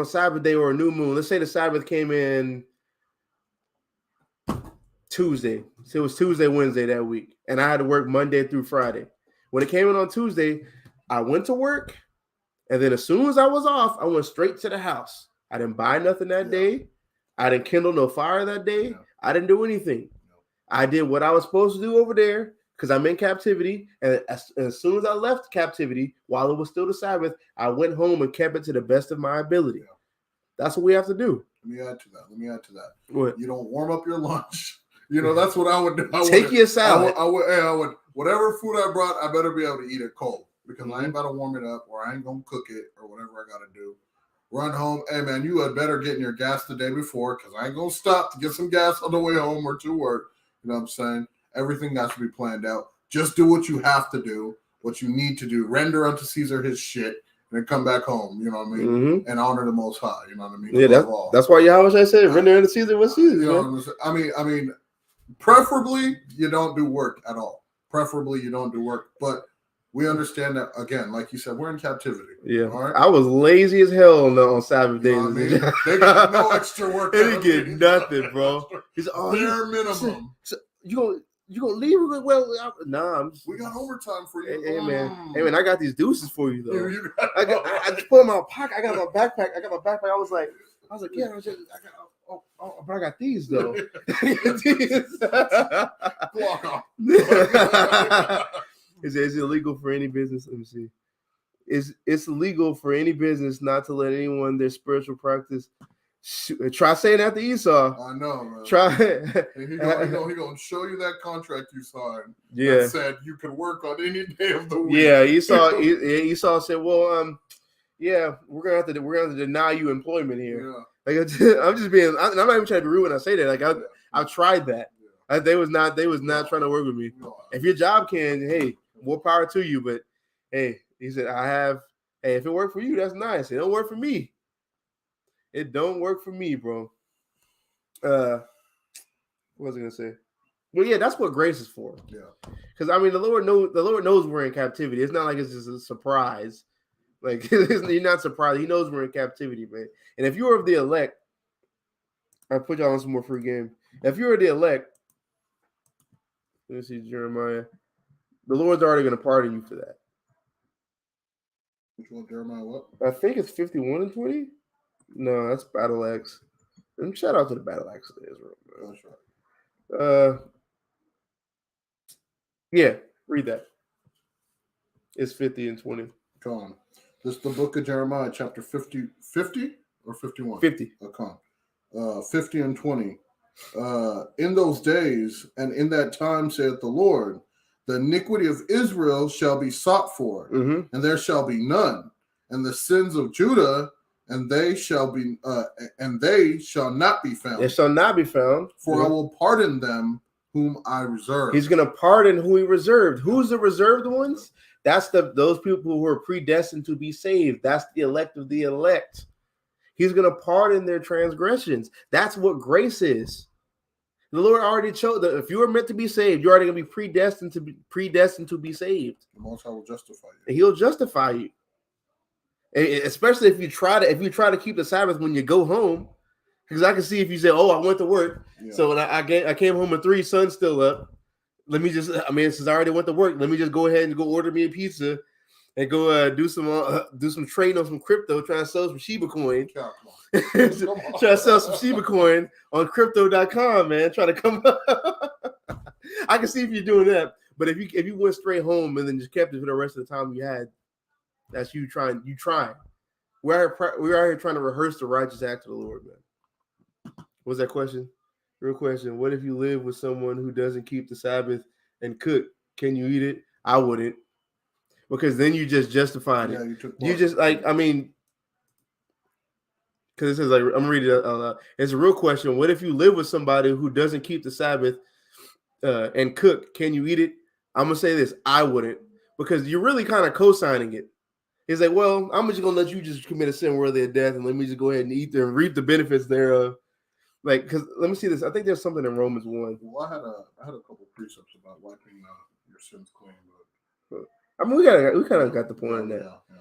a Sabbath day or a new moon, let's say the Sabbath came in Tuesday. So it was Tuesday, Wednesday that week. And I had to work Monday through Friday. When it came in on Tuesday, I went to work. And then as soon as I was off, I went straight to the house. I didn't buy nothing that day. I didn't kindle no fire that day. I didn't do anything. I did what I was supposed to do over there because I'm in captivity. And as soon as I left captivity, while it was still the Sabbath, I went home and kept it to the best of my ability. That's what we have to do. Let me add to that. What? You don't warm up your lunch. You know, that's what I would do. Take your salad. I would, whatever food I brought, I better be able to eat it cold because I ain't about to warm it up or I ain't going to cook it or whatever I got to do. Run home. Hey, man, you had better get in your gas the day before because I ain't going to stop to get some gas on the way home or to work. You know what I'm saying? Everything has to be planned out. Just do what you have to do, what you need to do. Render unto Caesar his shit and then come back home. You know what I mean? And honor the Most High. You know what I mean? Yeah, that's why Yahweh said, render unto Caesar what Caesar. You know what I'm saying? I mean, preferably you don't do work at all. Preferably you don't do work, but we understand that again, like you said, we're in captivity. Yeah, all right? I was lazy as hell on Sabbath days. You know what I mean? They get no extra work. They didn't get nothing, bro. He's bare minimum. You gonna leave? Well, nah. We got overtime for you. Hey man, I got these deuces for you though. I just put them in my pocket. I got my backpack. I was like, yeah, but I got these though. Block off. Is it illegal for any business? Let me see. It's illegal for any business not to let anyone their spiritual practice. Try saying that to Esau. I know, man. Try. He gonna show you that contract you signed. Yeah. That said you could work on any day of the week. Yeah, Esau said, "Well, yeah, we're gonna have to deny you employment here." Yeah. Like I'm just being. I'm not even trying to be rude when I say that. Like I've tried that. They was not trying to work with me. No. If your job can, hey, more power to you. But hey, he said, hey, if it worked for you, that's nice. It don't work for me. It don't work for me, bro. What was I gonna say? Well, yeah, that's what grace is for. Yeah. Because I mean, the Lord knows we're in captivity. It's not like it's just a surprise. Like you're not surprised. He knows we're in captivity, man. And if you're of the elect, I put y'all on some more free game. If you're of the elect, let me see Jeremiah. The Lord's already going to pardon you for that. Which one, Jeremiah? What? I think it's 51 and 20. No, that's Battle Axe. And shout out to the Battle Axe of Israel, man. That's right. Yeah, read that. It's 50 and 20. Come on. This is the book of Jeremiah, chapter 50 or 51? 50. Come on. 50 and 20. In those days and in that time, saith the Lord, the iniquity of Israel shall be sought for, and there shall be none, and the sins of Judah, and they shall not be found. It shall not be found. For I will pardon them whom I reserve. He's going to pardon who he reserved. Who's the reserved ones? That's those people who are predestined to be saved. That's the elect of the elect. He's going to pardon their transgressions. That's what grace is. The Lord already showed that if you are meant to be saved, you're already going to be predestined to be saved. The Most High will justify you. And He'll justify you. And especially if you try to keep the Sabbath when you go home, because I can see if you say, "Oh, I went to work, so when I came home at 3, sun's still up. Let me just, since I already went to work, let me just go ahead and go order me a pizza and go do some trading on some crypto, trying to sell some Shiba coin." Try to sell some Shiba coin on crypto.com, man. Try to come up. I can see if you're doing that. But if you went straight home and then just kept it for the rest of the time you had, that's you trying. We're out here trying to rehearse the righteous act of the Lord, man. What's that question? Real question. What if you live with someone who doesn't keep the Sabbath and cook? Can you eat it? I wouldn't. Because then you just justified it. You just because it says, like, I'm reading it. It's a real question. What if you live with somebody who doesn't keep the Sabbath and cook? Can you eat it? I'm going to say this. I wouldn't. Because you're really kind of co-signing it. It's like, well, I'm just going to let you just commit a sin worthy of death and let me just go ahead and eat there and reap the benefits thereof. Like, because let me see this. I think there's something in Romans 1. Well, I had a couple precepts about wiping your sins clean. But we kind of got the point in that. Yeah.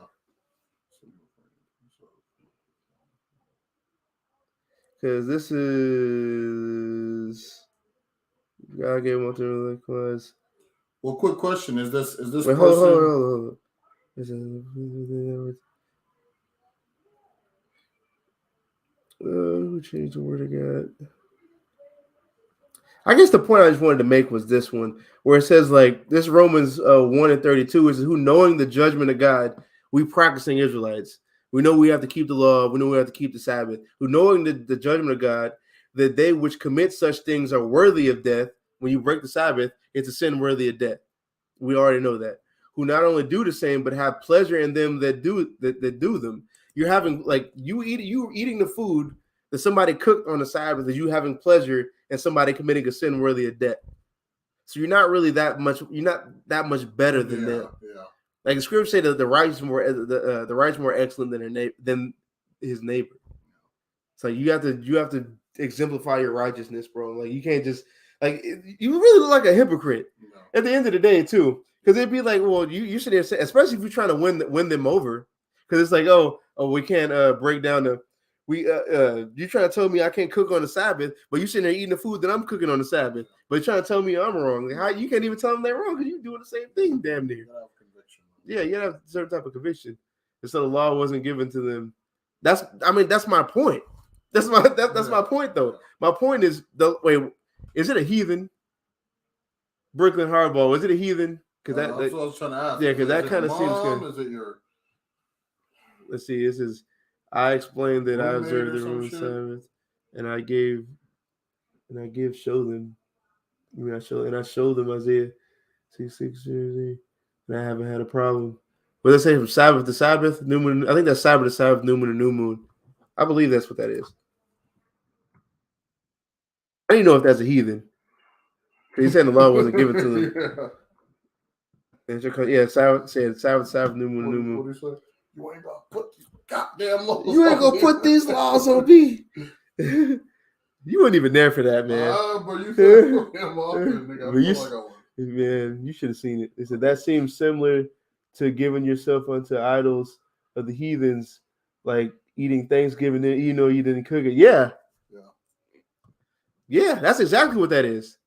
Because this is God gave him the cause. Well, quick question: Is this Wait, person? hold. Who changed the word of God? I guess the point I just wanted to make was this one, where it says like this Romans 1:32 is who knowing the judgment of God, we practicing Israelites. We know we have to keep the law. We know we have to keep the Sabbath. Who knowing the judgment of God, that they which commit such things are worthy of death. When you break the Sabbath, it's a sin worthy of death. We already know that. Who not only do the same, but have pleasure in them that do them. You're having like you eating the food that somebody cooked on the Sabbath, that you having pleasure in somebody committing a sin worthy of death. So you're not really that much. You're not that much better than them. Yeah. Like the scripture say that the righteous more excellent than his neighbor. So you have to exemplify your righteousness, bro. Like you can't just like you really look like a hypocrite at the end of the day too. Because it'd be like, well, you should have said, especially if you're trying to win them over. Because it's like, oh, we can't break down the you're trying to tell me I can't cook on the Sabbath, but you sitting there eating the food that I'm cooking on the Sabbath. But you're trying to tell me I'm wrong. Like, how you can't even tell them they're wrong because you're doing the same thing, damn near. Yeah, you have a certain type of conviction. And so the law wasn't given to them. That's my point. That's my point though. My point is is it a heathen? Brooklyn Hardball, is it a heathen? Because that's what I was trying to ask. Yeah, because that kind of seems good. Is it your? Let's see. This is. I explained that I observed the room Sabbath, and I show them. I show them Isaiah 6:6, and I haven't had a problem. What they say from Sabbath to Sabbath, new moon. I think that's Sabbath to Sabbath, new moon to new moon. I believe that's what that is. I don't even know if that's a heathen. He's saying the law wasn't given to them. Yeah, Sabbath, new moon, new moon. What do you say? You ain't gonna put these goddamn laws. You ain't gonna put these laws on me. You weren't even there for that, man. But you said put him off, nigga. Man, you should have seen it. They said that seems similar to giving yourself unto idols of the heathens, like eating Thanksgiving, you know you didn't cook it. Yeah, that's exactly what that is.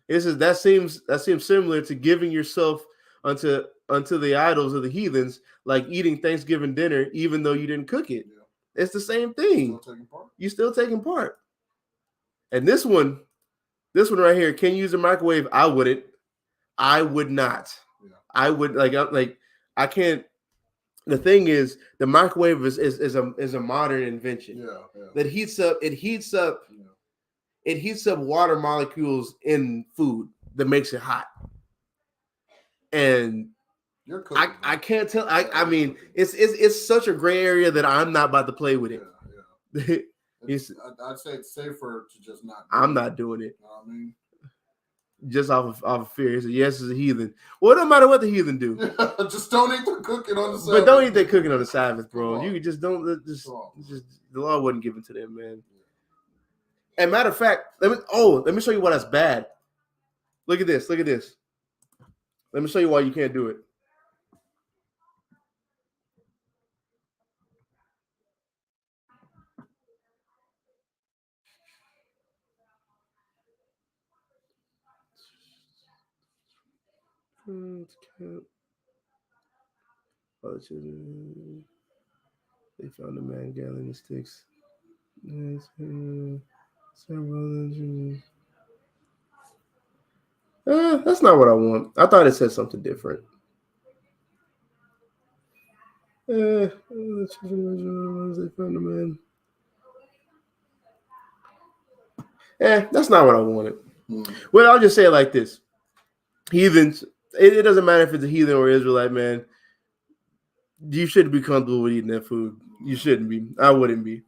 It says that seems similar to giving yourself unto the idols of the heathens, like eating Thanksgiving dinner, even though you didn't cook it. Yeah. It's the same thing. You're still taking part. And this one right here, can you use a microwave? I wouldn't. I would not. Yeah. I would I can't. The thing is, the microwave is a modern invention. Yeah. That heats up. It heats up. Yeah. It heats up water molecules in food that makes it hot. And I can't tell. I mean, it's such a gray area that I'm not about to play with it. Yeah. I'd say it's safer to just not. I'm not doing it. You know what I mean, just off of fear. He said, "Yes, it's a heathen." Well, it don't matter what the heathen do. Just don't eat the cooking on the Sabbath. But don't eat that cooking on the Sabbath, bro. You just don't. Just the law wasn't given to them, man. And matter of fact, let me show you why that's bad. Look at this. Let me show you why you can't do it. They found a man gathering the sticks. That's not what I want. I thought it said something different. They found a man. That's not what I wanted. Well, I'll just say it like this. Heathens, it doesn't matter if it's a heathen or Israelite, man. You shouldn't be comfortable with eating that food. You shouldn't be. I wouldn't be.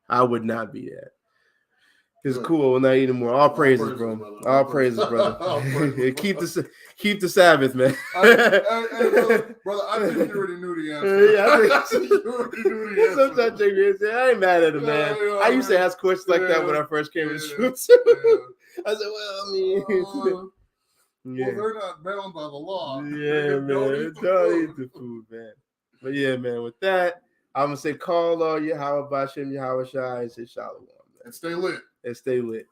I would not be that. It's cool. We're not eating more. All praises, bro. All praises, brother. Keep the Sabbath, man. Brother, I think you already knew the answer. Yeah, I think you already knew the answer. Sometimes I ain't mad at him, man. I used to ask questions like that when I first came to the shoot. I said, well, I mean, well, they're not bound by the law. Yeah, man. Don't eat the food, man. But yeah, man. With that, I'm gonna say call Yahweh Bashem Yahweh Shai and say Shalom. And stay lit. And stay lit.